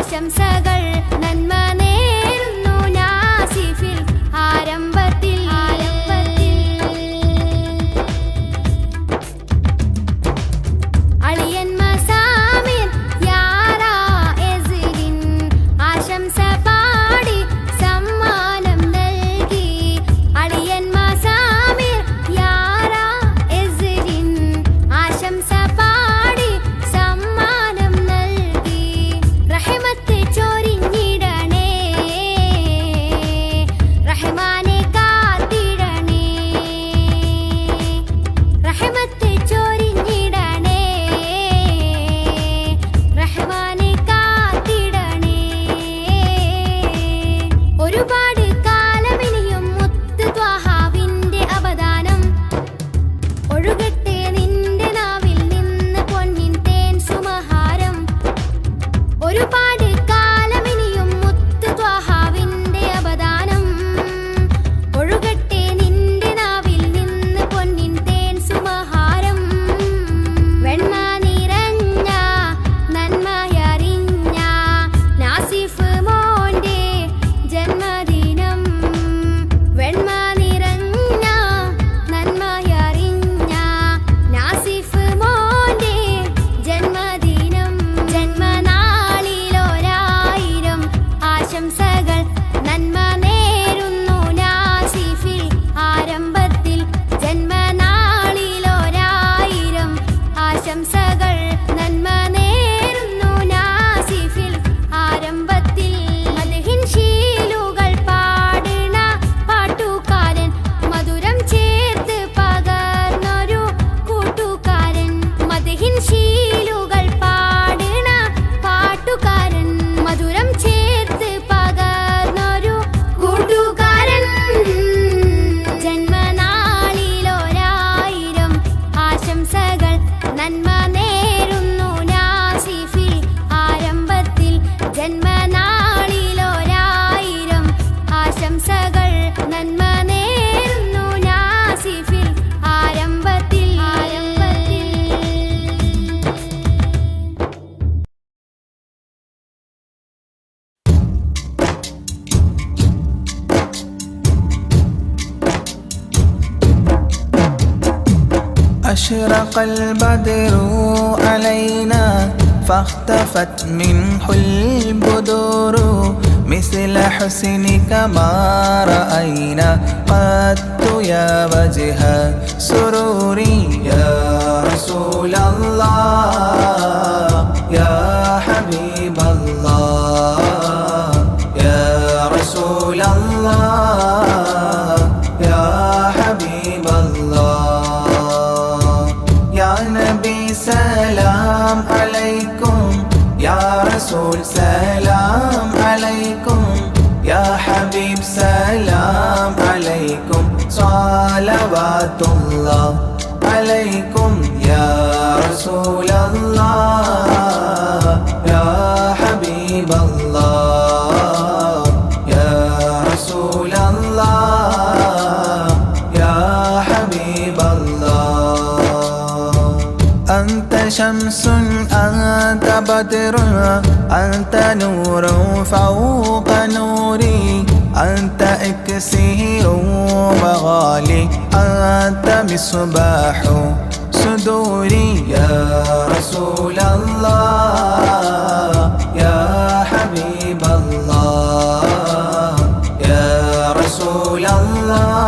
ആശംസകൾ നന്മ നേരുന്നു നാസിഫിൽ ആരംഭത്തിൽ അളിയൻ മസാമിർ യാറാ എസ്രിൻ ആശംസ പാടി സമ്മാനം നൽകി അളിയൻ മസാമിർ യാറാ എസ്രിൻ ആശംസ പാടി സമ്മാനം നൽകി റഹ്മത്ത് ചൊരിഞ്ഞിടണേ റഹ്മാനെ കാത്തിടണേ റഹ്മത്ത് ചൊരിഞ്ഞിടണേ റഹ്മാനെ കാത്തിടണേ ഒരുപാട് കാലമിനിയും മുത്ത് ത്വാഹാവിന്റെ അവദാനം ഒഴുകട്ടെ നിന്റെ നാവിൽ നിന്ന് പൊന്നിൻ തേൻ സുമഹാരം ഒരുപാട് കാലമിനിയും മുത്ത് ത്വാഹാവിന്റെ അവദാനം ഒഴുകട്ടെ നിന്റെ നാവിൽ നിന്ന് പൊന്നിൻ തേൻ സുമഹാരം വെണ്മ നിറഞ്ഞ നന്മയറിഞ്ഞ നാസിഫ് മോന്റെ ജന്മദിനം വെണ്മ നിറഞ്ഞ നന്മയറിഞ്ഞ നാസിഫ് മോന്റെ ജന്മദിനം ജന്മനാളിലൊരായിരം ആശംസകൾ നന്മ നേരുന്നു നാസിഫിൽ ആരംഭത്തിൽ ജന്മനാളിലൊരായിരം ആശംസകൾ നന്മ നേരുന്നു നാസിഫിൽ ആരംഭത്തിൽ മദ്ഹിൻ ശീലുകൾ പാടുന്ന പാട്ടുകാരൻ മധുരം ചേർത്ത് പകർന്നൊരു കൂട്ടുകാരൻ മദ്ഹിൻ ശീലുകൾ പാടുന്ന പാട്ടുകാരൻ മധുരം ചേർത്ത് പകർന്നൊരു കൂട്ടുകാരൻ ജന്മനാളിലൊരായിരം ആശംസകൾ നന്മ നേരുന്നു നാസിഫിൽ ആരംഭത്തിൽ ജന്മനാളിലൊരായിരം ആശംസകൾ നന്മ നേരുന്നു നാസിഫിൽ ആരംഭത്തിൽ أشرق البدر علينا فاختفت منه البدور مثل حسنك ما رأينا قط يا وجه سروري يا رسول الله يا حبيب الله يا رسول الله يا حبيب الله يا نبي سلام عليكم يا رسول سلام عليكم يا حبيب سلام عليكم صلوات الله عليكم يا رسول الله يا حبيب الله يا رسول الله يا حبيب الله أنت شمس أنت بدر أنت نور فوق نوري أنت إكسير وغالي أنت مصباح صدوري يا رسول الله يا حبيب الله يا رسول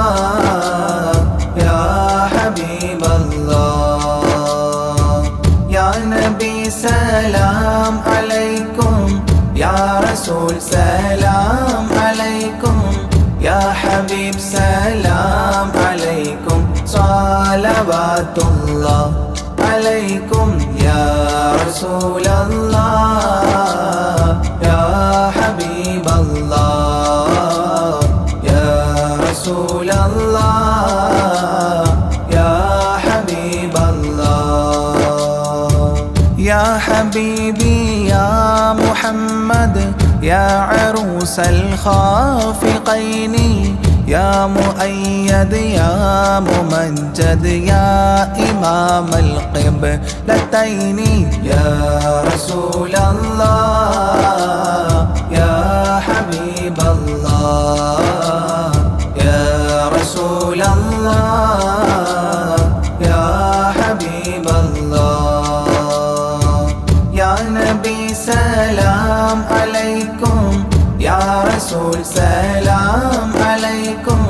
الله يا حبيب الله يا نبي سلام عليكم يا رسول سلام عليكم يا حبيب سلام عليكم صلوات الله عليكم يا رسول الله يا حبيب الله يا رسول الله يا حبيب الله يا حبيبي يا محمد يا عروس الخافقين يا مؤيد يا ممجد يا إمام القبلتين يا رسول الله عليكم يا رسول سلام عليكم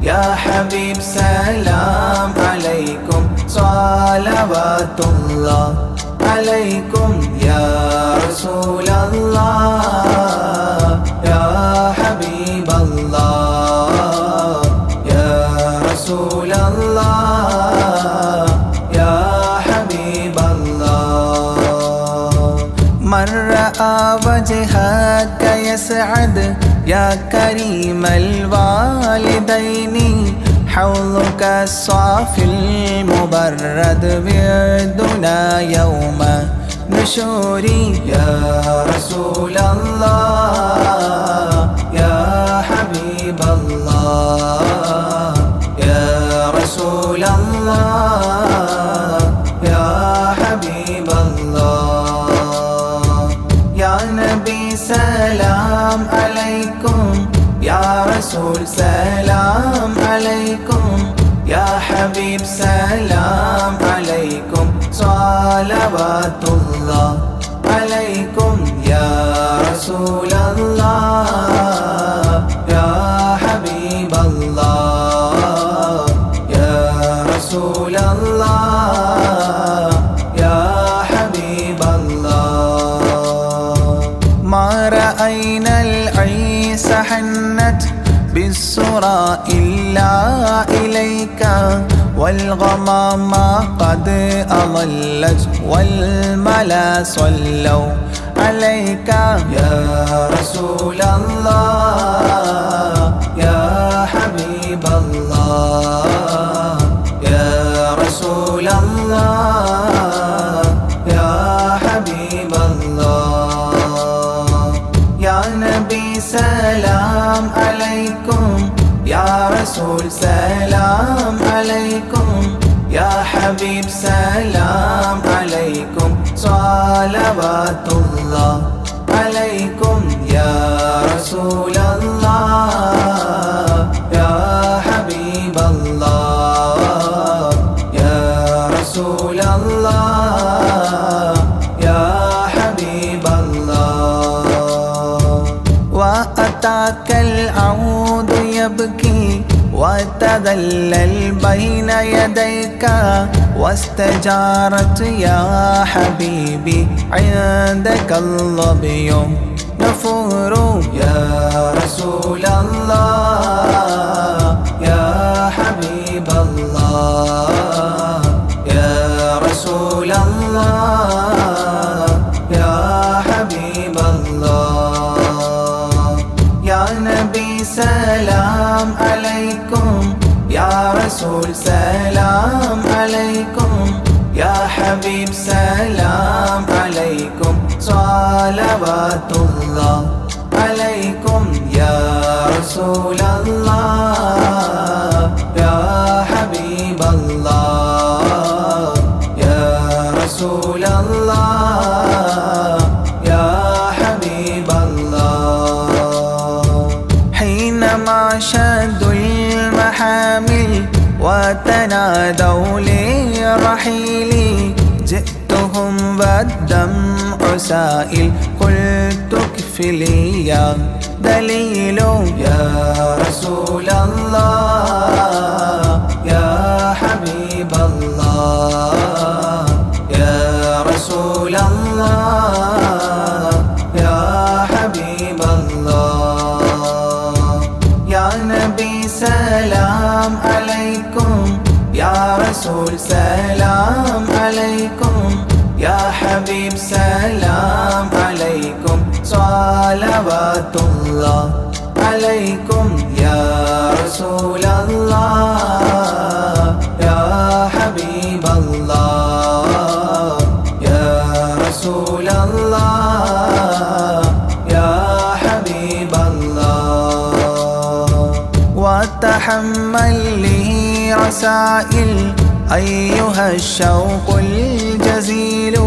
يا حبيب سلام عليكم صلوات الله عليكم يا رسول الله يا حبيب الله يا رسول الله يا حبيب الله من رأى وجهك يسعد يا كريم الوالدين حوضك الصافي المبرد وردنا يوم نشوري يا رسول الله يا حبيب الله يا رسول الله يا حبيب الله يا نبي سلام عليكم يا رسول سلام عليكم يا حبيب سلام عليكم صلوات الله عليكم يا رسول الله يا حبيب الله يا رسول الله يا حبيب الله ما رأينا العيس حنت بالسرى إلا إليك والغمام قد أظلت والملا صلوا عليك يا رسول الله يا حبيب الله يا رسول الله يا حبيب الله يا نبي سلام عليكم يا رسول سلام عليكم يا حبيب سلام عليكم صلوات الله عليكم يا رسول الله يا حبيب الله يا رسول الله يا حبيب الله وأتاك العود يبكي وتذلل بين يديك واستجارت يا حبيبي عندك الظبي نفور يا رسول الله يا حبيب الله يا رسول الله يا حبيب الله يا نبي سلام عليكم يا رسول سلام عليكم يا حبيب سلام عليكم صلوات الله عليكم يا رسول الله يا حبيب الله يا رسول الله يا حبيب الله حينما شدوا المحامل وتنادوا لرحيلي جئتهم والدمع سائل قلت اكفلي يا دليل يا رسول الله يا حبيب الله يا رسول الله يا حبيب الله يا نبي سلام عليكم يا رسول سلام عليكم يا حبيب سلام عليكم صلوات الله عليكم يا رسول الله يا حبيب الله يا رسول الله يا حبيب الله وتحمل لي رسائل أيها الشوق الجزيل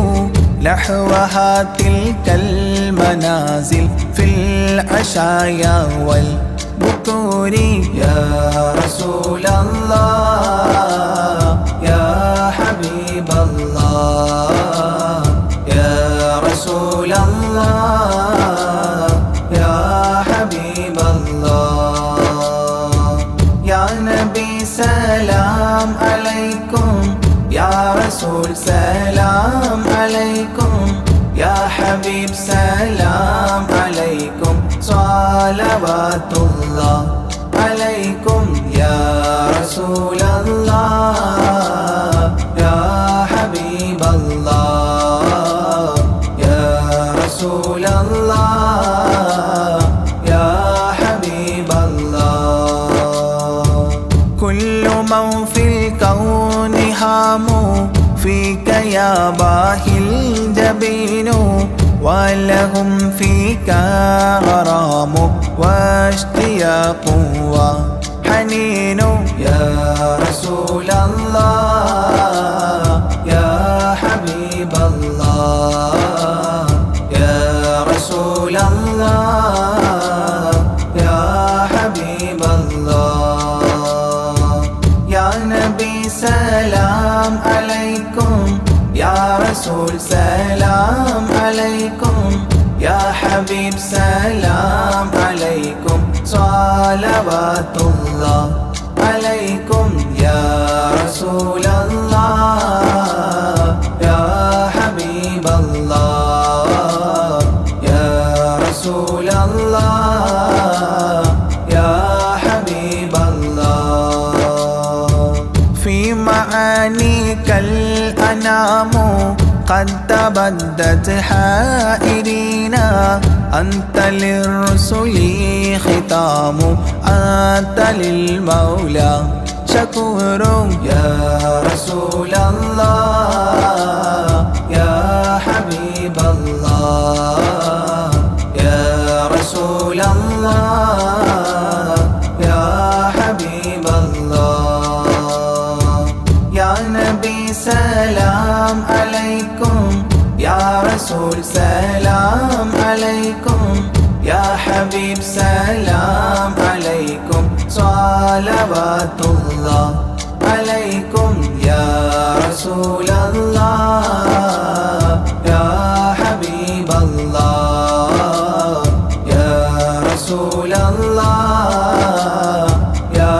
نحوها تلك المنازل في العشايا والبكور يا رسول الله يا حبيب الله يا رسول الله صلواتullah عليكم يا رسول الله يا حبيب الله يا رسول الله يا حبيب الله كل من في الكون هام فيك يا باهي الجبين ولهم فيك غرام واشتياق وحنين يا رسول الله يا حبيب الله يا رسول الله يا حبيب الله يا نبي سلام عليكم يا رسول سلام عليكم يا حبيب سلام عليكم صلوات الله عليكم يا رسول الله يا حبيب الله يا رسول الله يا حبيب الله في معانيك الأنام قد تبدت حائرين أنت للرسل ختام أنت للمولى شكور يا رسول الله يا حبيب الله يا رسول الله يا حبيب الله يا نبي سلام عليكم يا رسول سلام عليكم يا حبيب سلام عليكم صلوات الله عليكم يا رسول الله يا حبيب الله يا رسول الله يا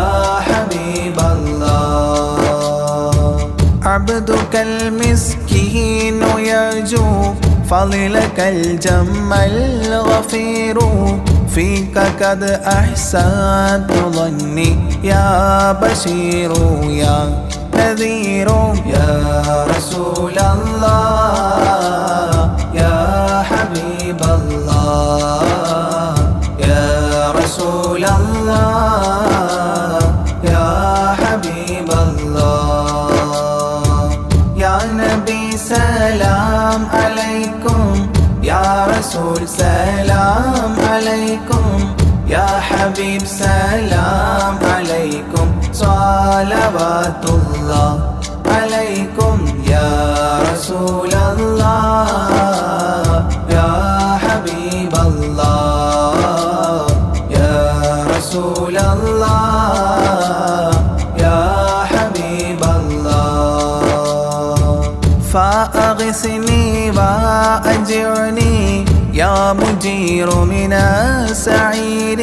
حبيب الله عبدك المسكين يرجو فضلك الجم الغفير فيك قد أحسنت ظني يا بشير يا نذير يا رسول الله يا حبيب الله يا رسول الله يا حبيب الله يا نبي سلام عليكم يا رسول سلام عليكم يا حبيب سلام عليكم صلوات الله عليكم يا رسول الله يا حبيب الله يا رسول الله يا حبيب الله فأغثني وأجرني يا مجير من السعير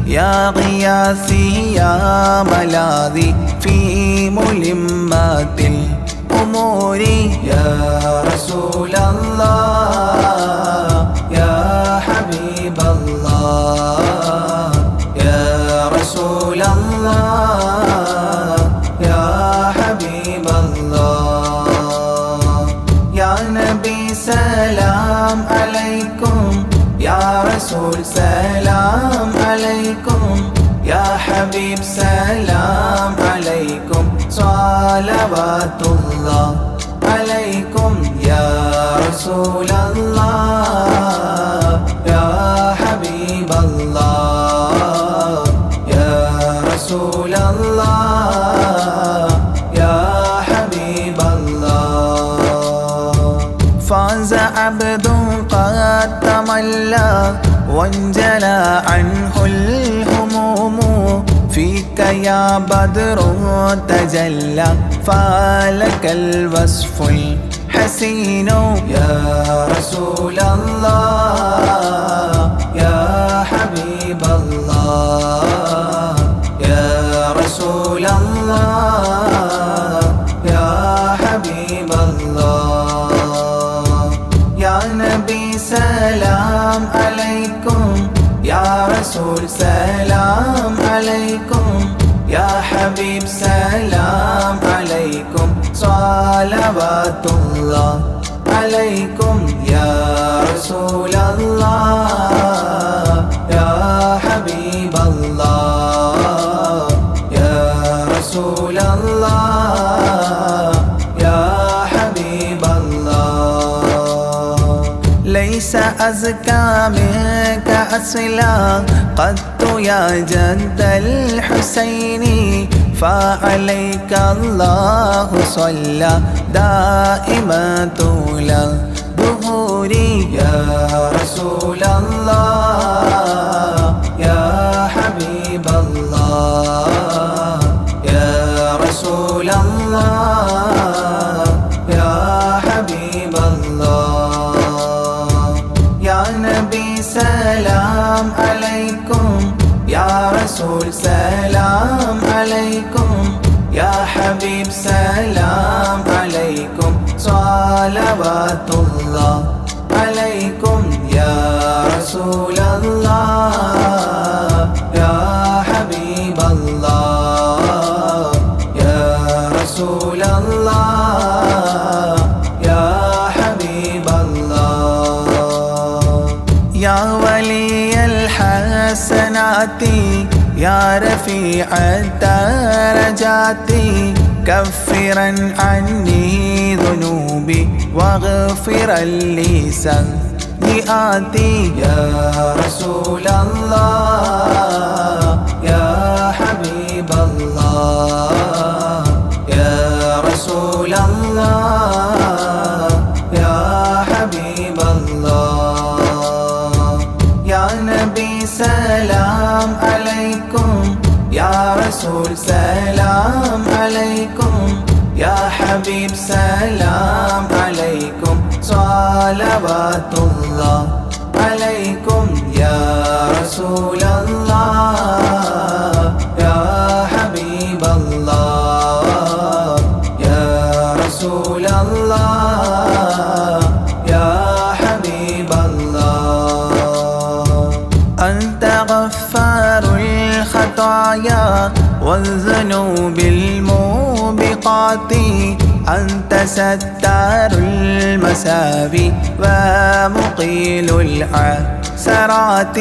يا غياثي يا ملاذي في ملمات الأمور يا رسول الله يا حبيب الله يا رسول الله يا حبيب الله يا نبي سلام عليكم يا رسول سلام عليكم يا حبيب سلام عليكم صلوات الله عليكم يا رسول الله يا حبيب الله يا رسول الله يا حبيب الله فاز عبد قد تملى وانجلى عنه الهموم فيك يا بدر تجلى فلك الوصف الحسين يا رسول الله يا حبيب الله يا رسول الله يا حبيب الله يا نبي سلام عليكم يا رسول رسول سلام عليكم يا حبيب سلام عليكم صلوات الله عليكم يا رسول الله يا حبيب الله يا رسول الله يا حبيب الله ليس أزكى منك أصلا قط يا جد الحسين فعليك الله صلى دائما طول الدهور يا رسول الله يا حبيب الله يا رسول الله يا حبيب الله يا نبي سلام عليكم يا رسول سلام عليكم يا حبيب سلام عليكم صلوات الله عليكم يا رسول الله يا حبيب الله يا رسول الله يا حبيب الله يا ولي الحسنات يا رفيع الدرجات كفرا عني ذنوبي واغفرا لي سيئاتي يا رسول الله يا حبيب الله يا رسول الله يا حبيب الله يا نبي سلام عليكم يا رسول سلام عليكم يا حبيب سلام عليكم صلوات الله عليكم يا رسول الله يا حبيب الله يا رسول الله يا حبيب الله أنت غفار الخطايا والذنوب الموبقات أنت ستار المساوي ومقيل العثرات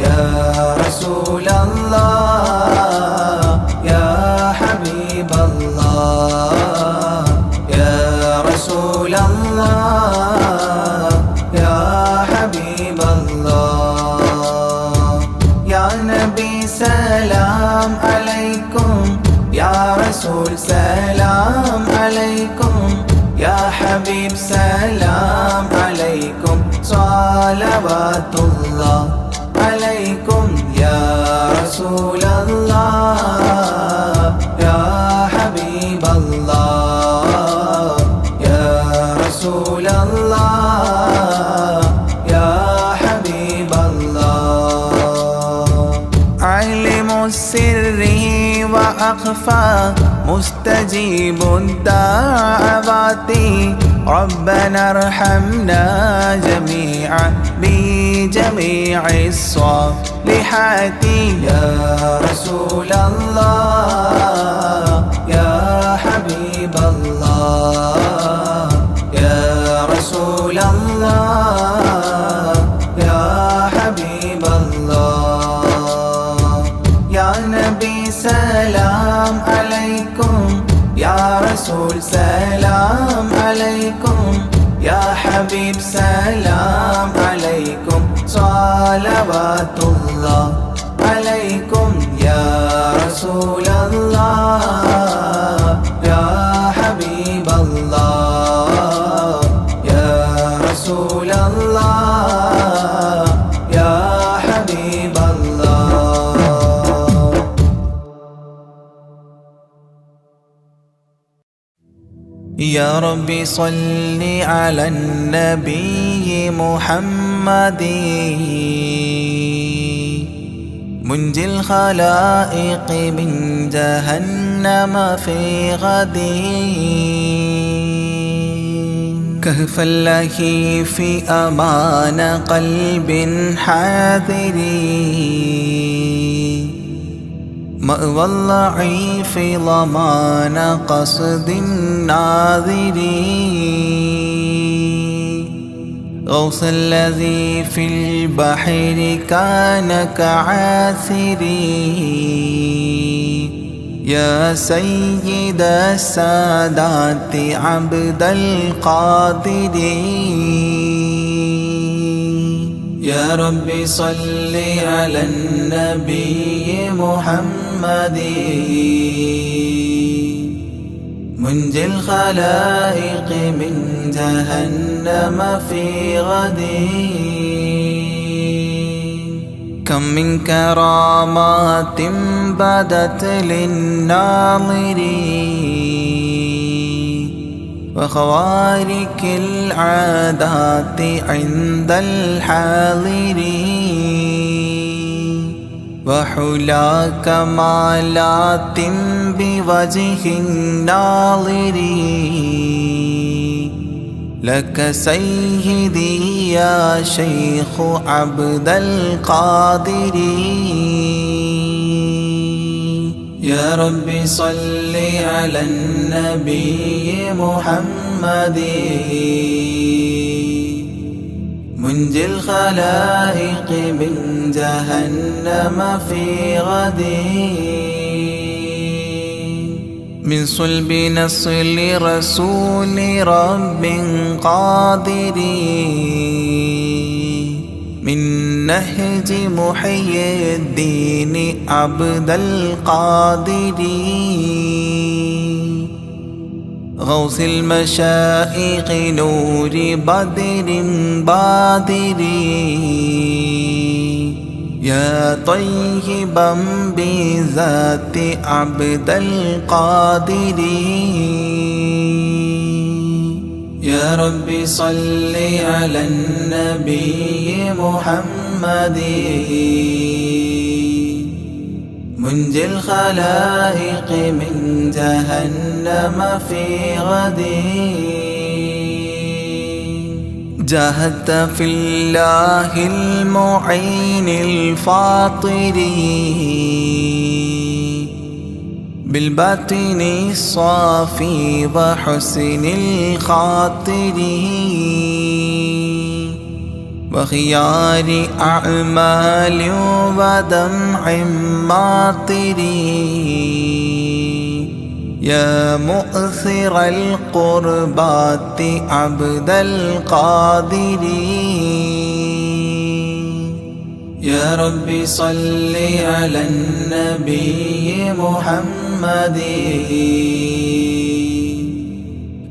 يا رسول الله يا حبيب الله يا رسول الله يا حبيب الله يا نبي سلام عليكم يا رسول سلام عليكم يا حبيب سلام عليكم صلوات الله عليكم يا رسول الله يا حبيب الله يا رسول الله يا حبيب الله علم السر وأخفى مستجيب الدعوات ربنا ارحمنا جميعا بجميع الصالحات يا رسول الله يا حبيب الله يا رسول الله يا حبيب الله يا نبي سلام عليكم يا رسول سلام عليكم يا حبيب سلام عليكم صلوات الله عليكم يا رسول الله يا حبيب الله يا رسول الله يا حبيب الله يا ربي صل على النبي محمد منجي الخلائق من جهنم في غد كهف الله في أمان قلب حاذر مأوى الضعيف ضمان قصد الناظرين غوث الذي في البحر كان كعاثري يا سيد السادات عبد القادر يا رب صل على النبي محمد منجي الخلائق من جهنم في غد كم من كرامات بدت للناظرين وخوارق العادات عند الحاضرين وحلا كمالات بوجه الناظرين لك سيدي يا شيخ عبد القادر يا رب صل على النبي محمد منجي الخلائق من جهنم في غد من صلب نصل رسول رب قادر من نهج محي الدين عبد القادر غوث المشائخ نور بدر بادر يا طيبا بذات عبد القادر يا رب صل على النبي محمد منجي الخلائق من جهنم في غد جاهدت في الله المعين الفاطر بالباطن الصافي وحسن الخاطر وخيار أعمال ودمع ماطر يا مؤثر القربات عبد القادر يا رب صل على النبي محمد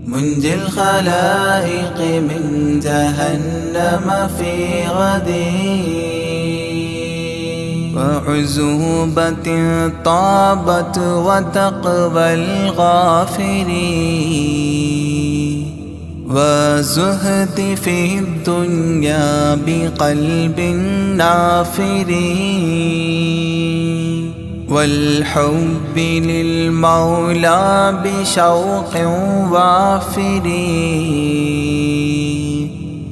منجي الخلائق من جهنم في غد وعزوبة طابت وتقوى الغافرين وزهد في الدنيا بقلب نافر والحب للمولى بشوق وافر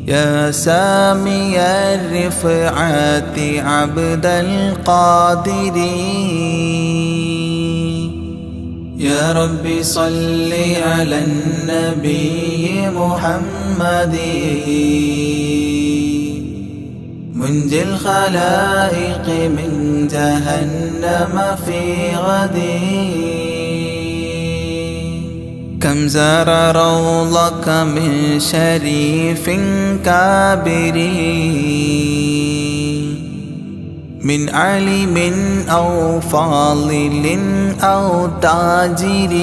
يا سامي الرفعات عبد القادر يا رب صل على النبي محمد منجي الخلائق من جهنم في غد كم زار روضك من شريف كابر من عالم أو فاضل أو تاجر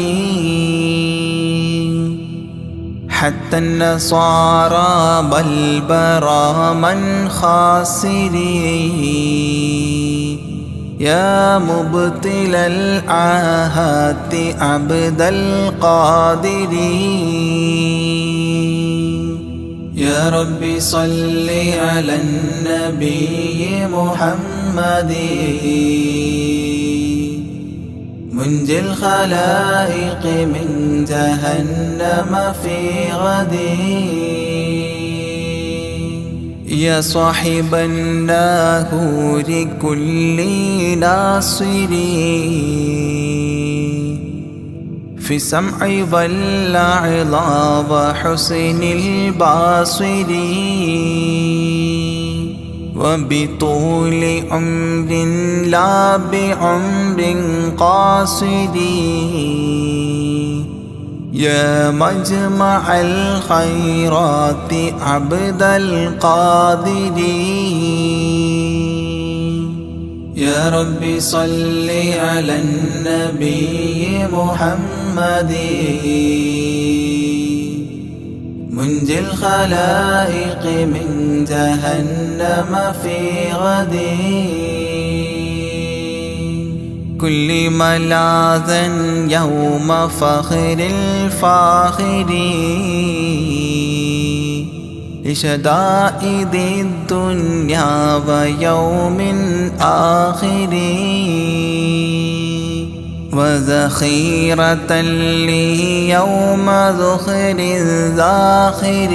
حتى النصارى بل برا من خاسرين يا مبطل العاهات عبد القادر يا رب صل على النبي محمد منجي الخلائق من جهنم في غد يا صاحب الناهور كل ناصري في السمع والعظى وحسن البصر وبطول عمر لا بعمر قاصر يا مجمع الخيرات عبد القادر يا رب صل على النبي محمد منجي الخلائق من جهنم في غد كل ملاذا يوم فخر الفاخر لشدائد الدنيا ويوم آخر وذخيرة ليوم ذخر الذاخر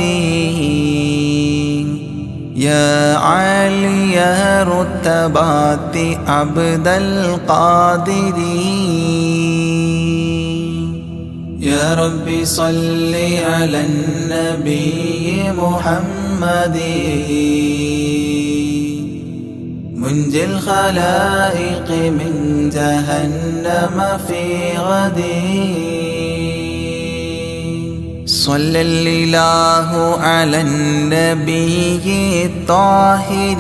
يا عالي رتبات عبد القادر يا رب صل على النبي محمد منجي الخلائق من جهنم في غد صلى الإله على النبي الطاهر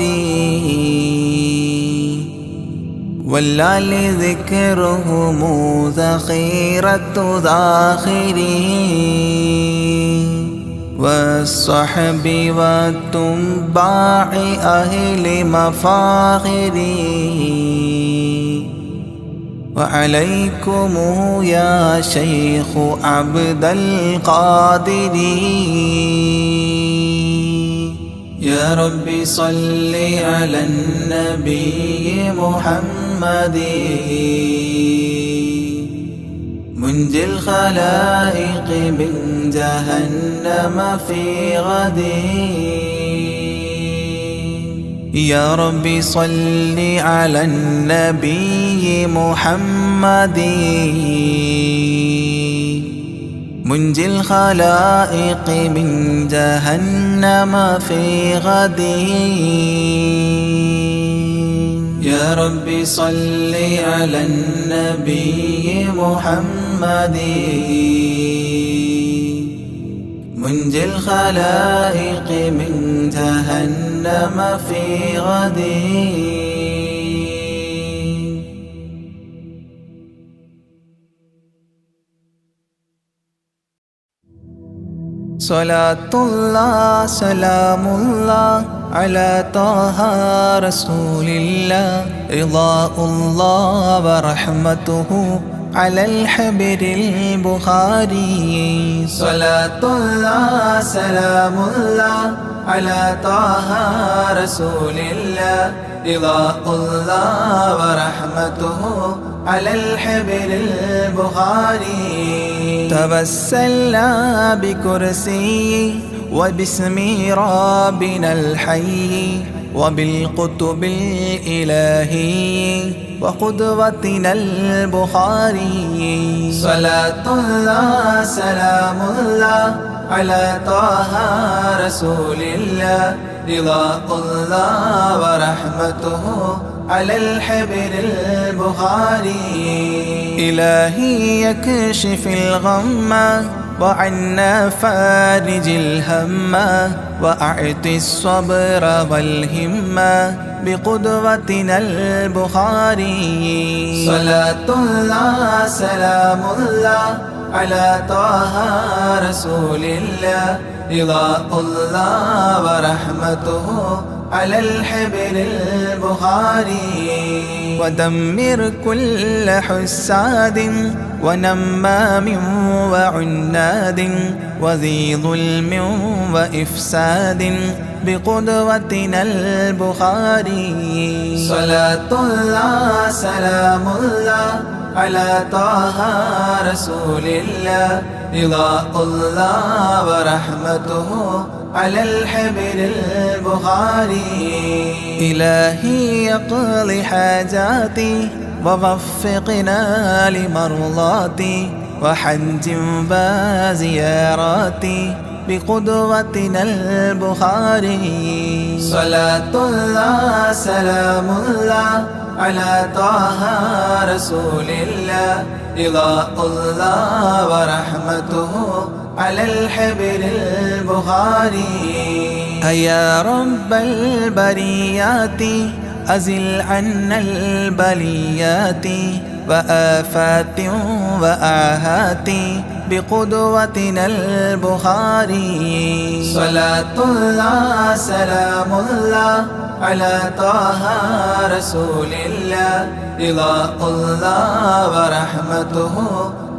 والآل ذكرهم ذخيرة ذاخرين والصحب والتباع أهل مفاخرين وعليكم يا شيخ عبد القادر يا رب صل على النبي محمد منجي الخلائق من جهنم في غد يا رب صل على النبي محمد منجي الخلائق من جهنم في غد يا رب صل على النبي محمد منجي الخلائق من جهنم في غد صلاة الله سلام الله على طه رسول الله رضاء الله ورحمته على الحبر البخاري صلاة الله سلام الله على طه رسول الله رضاء الله ورحمته على الحبر البخاري توسلنا بكرسي وباسم ربنا الحي وبالقطب الإلهي وقدوتنا البخاري صلاة الله سلام الله على طه رسول الله رضاء الله ورحمته على الحبر البخاري إلهي يكشف الغم وعنا فارج الهم وأعطي الصبر والهمة بقدوتنا البخاري صلاة الله سلام الله على طه رسول الله رضاء الله ورحمته على الحبر البخاري ودمر كل حساد ونمام وعناد وذي ظلم وإفساد بقدوتنا البخاري صلاة الله سلام الله على طه رسول الله رضاء الله ورحمته على الحبر البخاري. إلهي اقض حاجاتي ووفقنا لمرضاتي وحج وزياراتي بقدوتنا البخاري. صلاة الله سلام الله على طه رسول الله رضاء الله ورحمته على الحبر البخاري. يا رب البريات أزل عنا البليات وآفات وآهات بقدوتنا البخاري. صلاة الله سلام الله على طه رسول الله رضاء الله ورحمته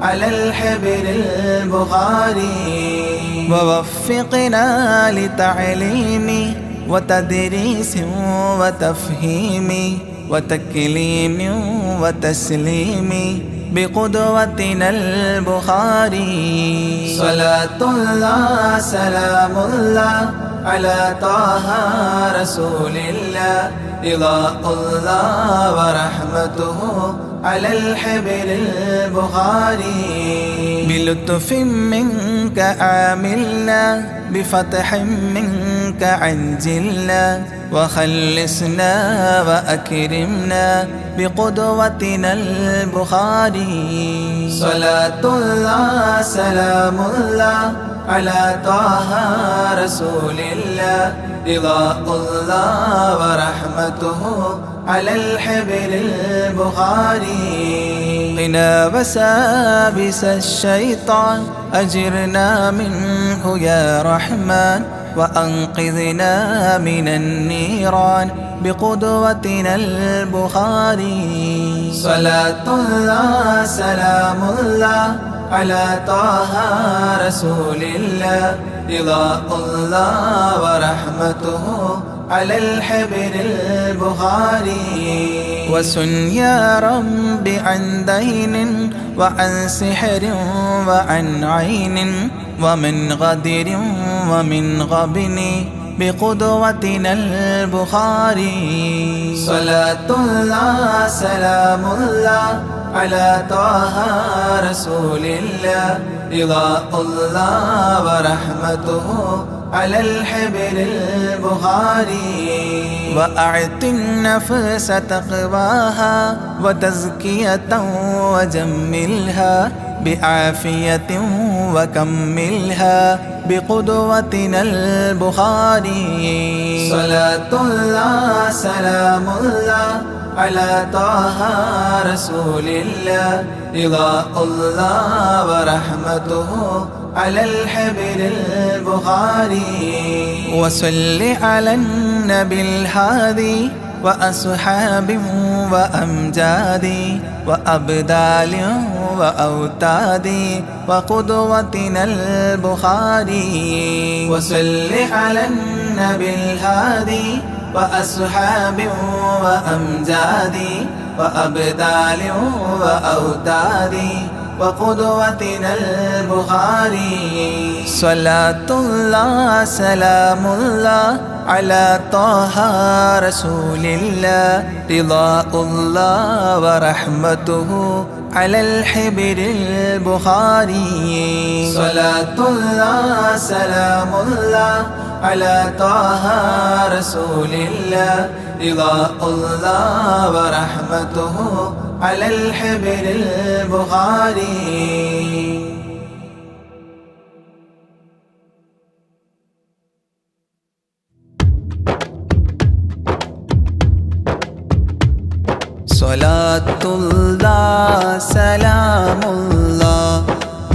على الحبر البخاري. ووفقنا لتعليم وتدريس وتفهيم وتكليم وتسليم بقدوتنا البخاري. صلاة الله سلام الله على طه رسول الله رضاء الله ورحمته على الحبر البخاري. بلطف منك عاملنا بفتح منك عجلنا وخلصنا وأكرمنا بقدوتنا البخاري. صلاة الله سلام الله على طه رسول الله رضاء الله ورحمته على الحبر البخاري. قنا وسابس الشيطان أجرنا منه يا رحمن وأنقذنا من النيران بقدوتنا البخاري. صلاة الله سلام الله على طه رسول الله رضاء الله ورحمته على الحبر البخاري. وسن يا رب عن دين وعن سحر وعن عين ومن غدر ومن غبن بقدوتنا البخاري. صلاة الله سلام الله على طه رسول الله رضاء الله ورحمته على الحبر البخاري. وأعط النفس تقواها وتزكية وجملها بعافية وكملها بقدوتنا البخاري. صلاة الله سلام الله على طه رسول الله رضاء الله ورحمته على الحبر البخاري. وصل على النبي الهادي وأصحاب وأمجاد وأبدال وأوتاد وقدوتنا البخاري. وصل على النبي الهادي وأصحاب وأمجاد وأبدال وأوتاد وقدوتنا البخاري. صلاة الله سلام الله على طه رسول الله رضاء الله ورحمته على الحبر البخاري. صلاة الله سلام الله على طه رسول الله رضاء الله ورحمته على الحبر البخاري. صلاة الله سلام الله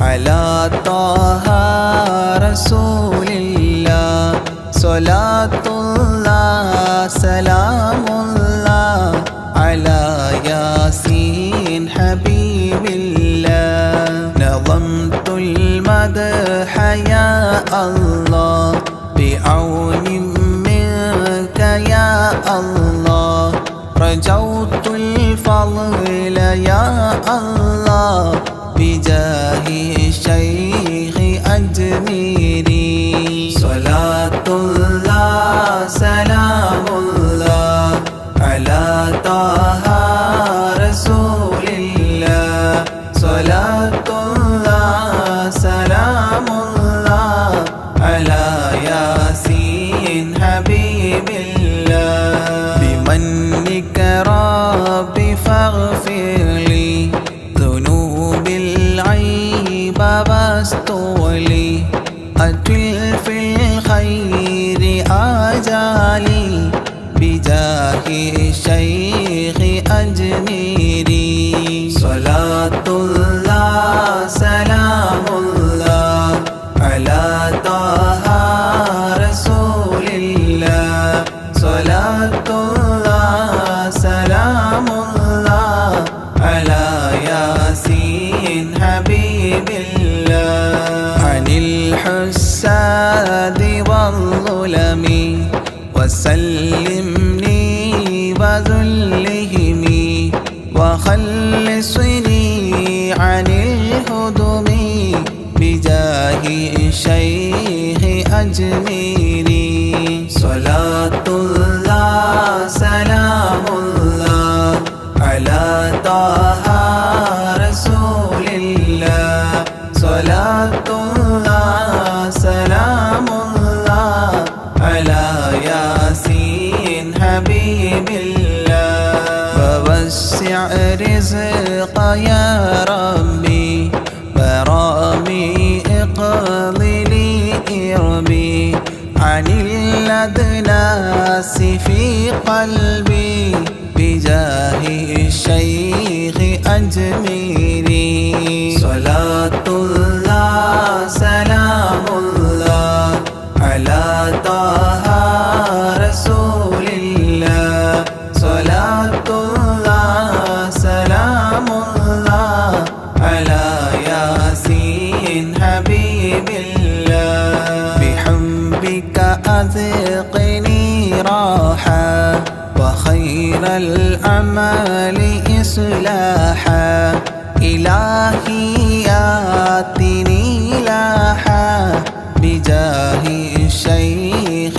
على طه رسول الله. صلاة الله سلام الله على ياسين حبيب الله. نظمت المدح يا الله بعون منك يا الله. رجوت الفضل يا الله بجاه الشيخ أجميري. صلاة وسلمني وذلهم وخلصني عن الهدم بجاه الشيخ أجميري صلاة الله سلام الله على طه رسول الله صلاة الله سلام الله على ياسين حبيب الله ووسع رزق يا ربي برامي اقض لي إربي عن الأدناس في قلبي بجاه الشيخ أجميري صلاة الله سلام الله على طه رسول الله صلاة الله سلام الله على ياسين حبيب الله بحبك أذقني راحة وخير الأعمال إصلاحا إلهي آتني لاحا بجاه الشيخ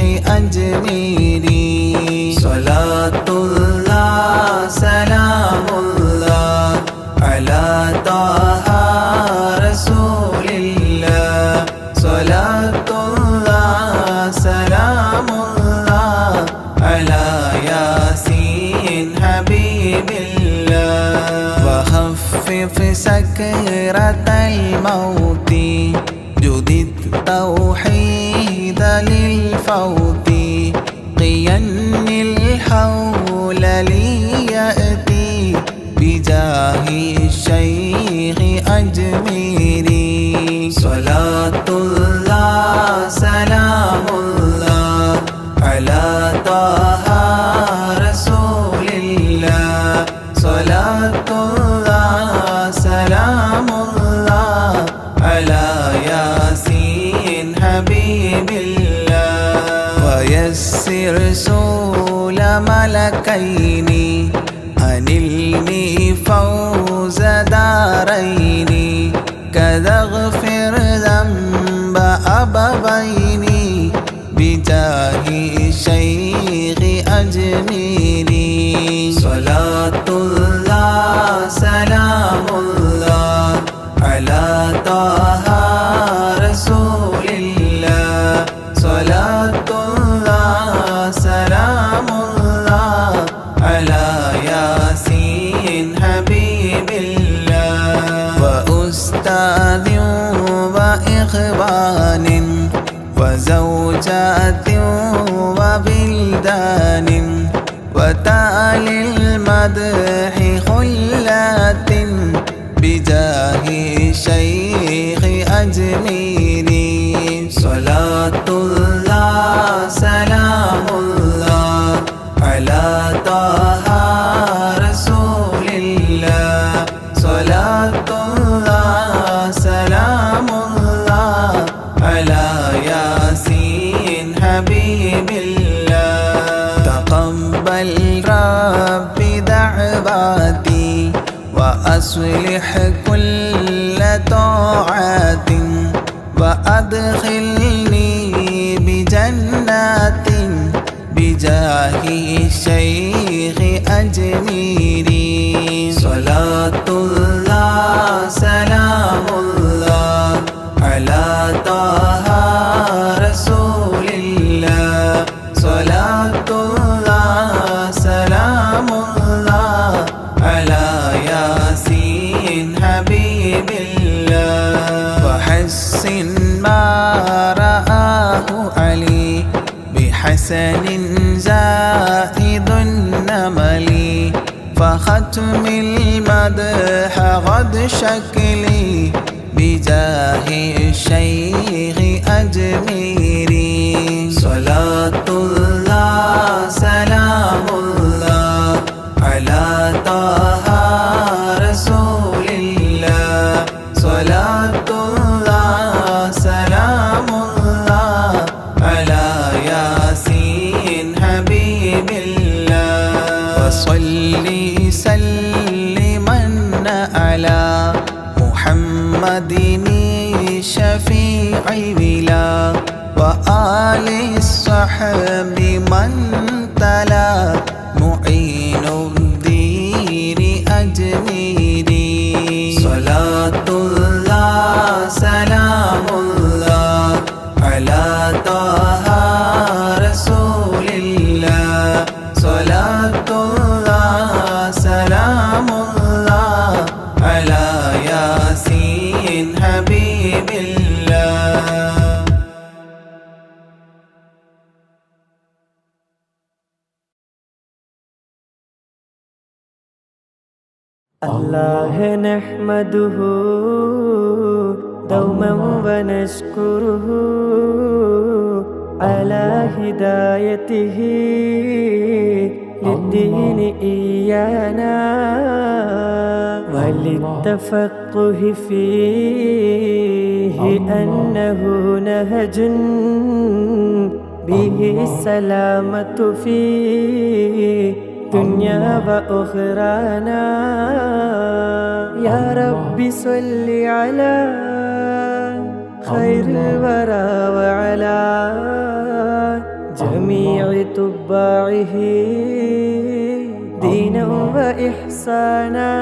أجميري صلاة الله سلام الله على طه رسول الله صلاة الله سلام الله على ياسين حبيب الله وخفف سكرة الموت جدد توحيد للفوت قين الحول ليأتي بجاه الشيخ أجميري صلاة الله سلام الله على طه رسول الله صلاة الله سلام الله على ياسين حبيب الله ويسر سول ملكين أنلني فوز دارين كذا اغفر ذنب أبوين بجاه الشيخ أجميري صلاة الله سلام الله على طه رسول الله صلاة الله سلام الله على ياسين حبيب الله وأستاذ وإخوان وزوجات وبلدان وتالي المدح خلات بجاه الشيخ أجميري صلاة الله سلام الله على طه رسول الله صلاة الله سلام الله على ياسين حبيب الله تقبل ربي دعواتي وأصلح كل طاعات وأدخلني بجنات بجاه الشيخ أجميري صلاة الله سلام الله على طه رسول الله صلاة الله سلام الله على ياسين حبيب الله وحسن ما رآه علي بحسن زائد النمل فختم المدح غد شكلي بجاه الشيخ أجميري صلاة الله سلام الله على طه رسول الله صلاة الله سلام الله على ياسين حبيب سلما على محمد شفيع الولا وآل الصحب من تلا معين الدين أجميري صلاة الله سلام الله على طه رسول الله صلاة الله سلام الله على ياسين حبيب الله. الله نحمده دوما ونشكره على هدايته للدين إيانا وللتفقه فيه أنه نهج به السلامة في دنيا وأخرانا. يا رب صل على خير الورى وعلى جميع تباعه دينا وإحسانا.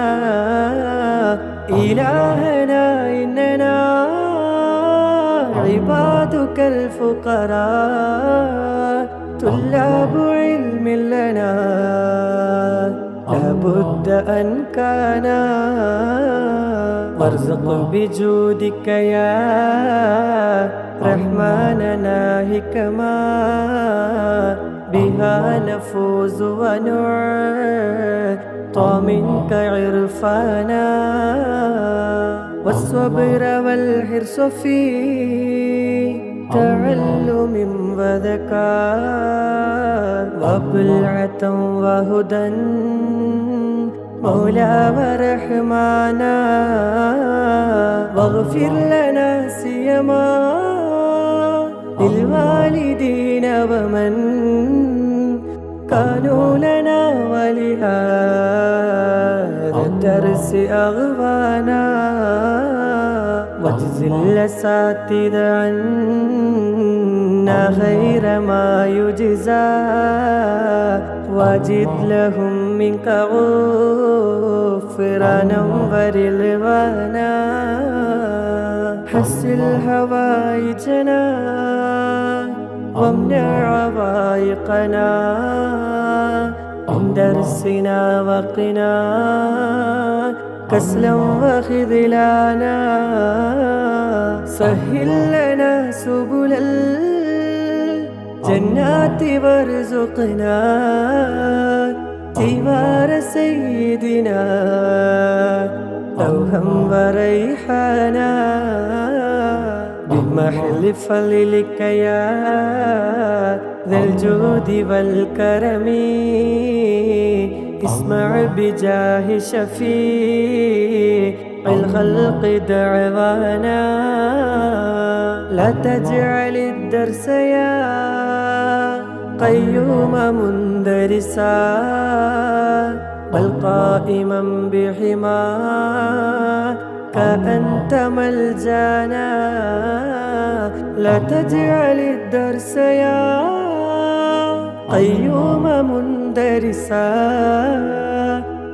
إلهنا إننا عبادك الفقراء طلاب علم لنا لابد أن كان وارزق بجودك يا رحمننا حكما بها نفوز ونعطى منك عرفانا. والصبر والحرص في تعلم وذكاء وبلعة وهدى مولى ورحمانا. واغفر لنا سيما للوالدين ومن كانوا لنا ولهذا الدرس أغوانا. واجزل الأساتذة عنا خير ما يجزى واجد لهم منك غفرانا ورضوانا. حسن هوائجنا وامنع عوائقنا من درسنا وقنا كسلا وخذلانا. سهل لنا سبل الجنات وارزقنا جوار سيدنا دوها وريحانا. بمحل فضلك يا ذا الجود والكرم اسمع بجاه شفيع الخلق دعوانا. لا تجعل الدرس يا قيوم مندرسا بل قائما بحماك أنت ملجانا. لا تجعل الدرس يا قيوم مندرسا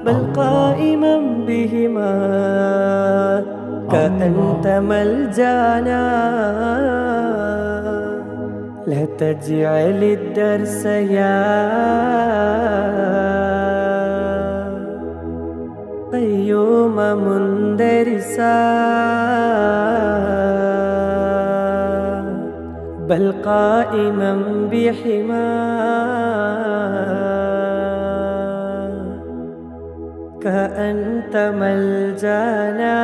بل قائما بهما كأنت ملجانا. لا تجعل الدرس يا قيوم مندرسا بل قائما بحما كأنت ملجانا.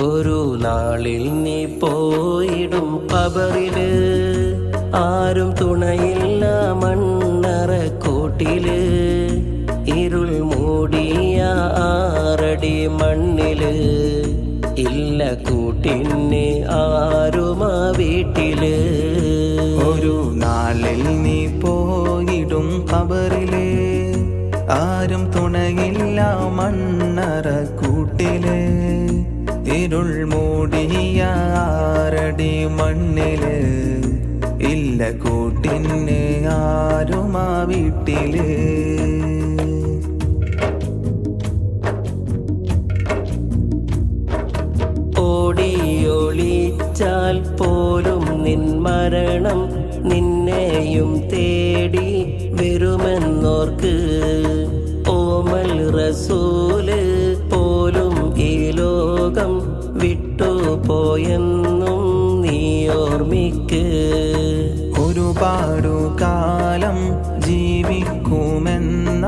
ഒരു നാളിൽ നീ പോയിടും ഖബറില് ആരും തുണയില്ല മണ്ണറ കൂട്ടില് ഇരുൾ മൂടിയ 6 അടി മണ്ണില് ഇല്ല കൂട്ടിന് ആരുമാ വീട്ടില് ഒരു നാളിൽ നീ പോയിടും ഖബറിലെ ആരും തുണയില്ല മണ്ണറ കൂട്ടില് ഇരുൾ മൂടിയ 6 അടി മണ്ണില് ഇല്ല കൂട്ടിന് ആരുമാ വീട്ടില് ഓടിയൊളിച്ചാൽ പോലും നിൻ മരണം നിന്നെയും തേടി വരുമെന്നോർക്ക് ഓമൽ റസൂല് പോലും ഈ ലോകം വിട്ടുപോയെന്നും നീ ഓർമ്മിക്ക് ഒരുപാടു കാലം ജീവിക്കുമെന്ന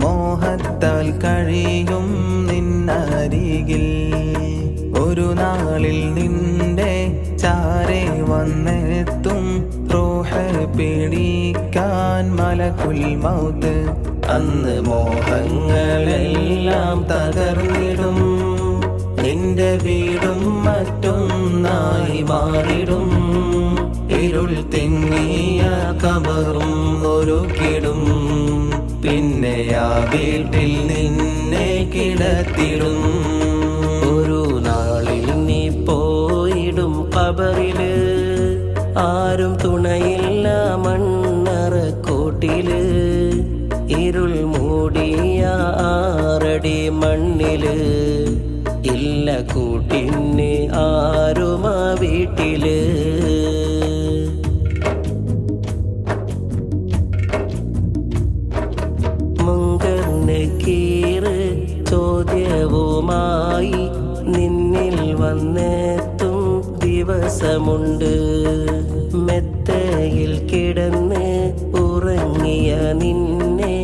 മോഹത്താൽ കഴിയും നിന്നരികിൽ ഒരു നാളിൽ നിന്റെ ചാരെ വന്നെത്തും റൂഹ് പിടിക്കാൻ മലക്കുൽ മൗത്ത് അന്ന് മോഹങ്ങളെല്ലാം തകർന്നിടും നിന്റെ വീടും മറ്റൊന്നായി മാറിടും ഇരുൾ തിങ്ങിയ ഖബറും ഒരുക്കിടും പിന്നെ ആ വീട്ടിൽ നിന്നെ കിടത്തിടും ഒരു നാളിൽ നീ പോയിടും ഖബറില് ആരും തുണയില്ല മണ്ണറ കൂട്ടില് ഇരുൾ മൂടിയ 6 അടി മണ്ണില് ഇല്ല കൂട്ടിന് ആരുമാ വീട്ടില് മുങ്കർ നക്കീറ് ചോദ്യവുമായി നിന്നിൽ വന്നെത്തും ദിവസമുണ്ട് മെത്തയിൽ കിടന്ന് ഉറങ്ങിയ നിന്നെ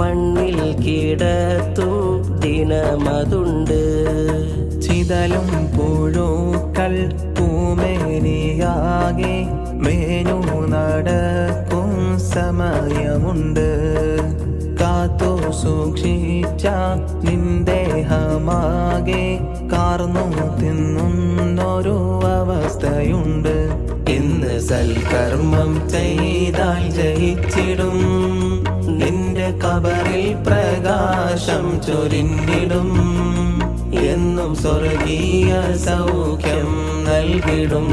മണ്ണിൽ കിടത്തും ദിനമതുണ്ട് ചിതലും പുഴുക്കൾ പൂമേനിയാകെ മേനു നടക്കും സമയമുണ്ട് കാത്തു സൂക്ഷിച്ച നിന്ദേഹമാകെ കാർന്നു തിന്നുന്നൊരു അവസ്ഥയുണ്ട് ഇന്ന് സൽക്കർമ്മം ചെയ്താൽ ജയിച്ചിടും നിന്റെ ഖബറിൽ പ്രകാശം ചൊരിഞ്ഞിടും എന്നും സ്വർഗീയ സൗഖ്യം നൽകിടും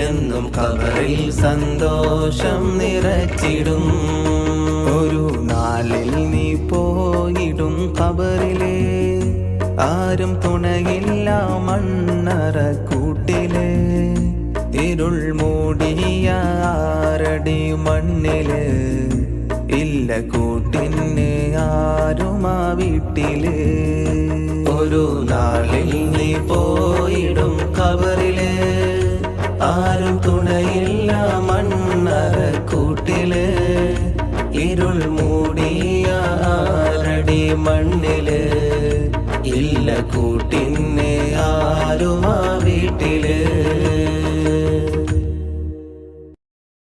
എന്നും ഖബറിൽ സന്തോഷം നിറച്ചിടും ഒരു നാളിൽ നീ പോയിടും ഖബറിലെ ആരും തുണയില്ല മണ്ണറ കൂട്ടില് ഇരുൾ മൂടിയ 6 അടി മണ്ണില് ഇല്ല കൂട്ടിന് ആരുമാ വീട്ടില് ഒരു നാളിൽ നീ പോയിടും ഖബറില് ആരും തുണയില്ല മണ്ണറ കൂട്ടില് ഇരുൾ മൂടിയ 6 അടി മണ്ണില് ഇല്ല കൂട്ടിന് ആരുമാ വീട്ടില്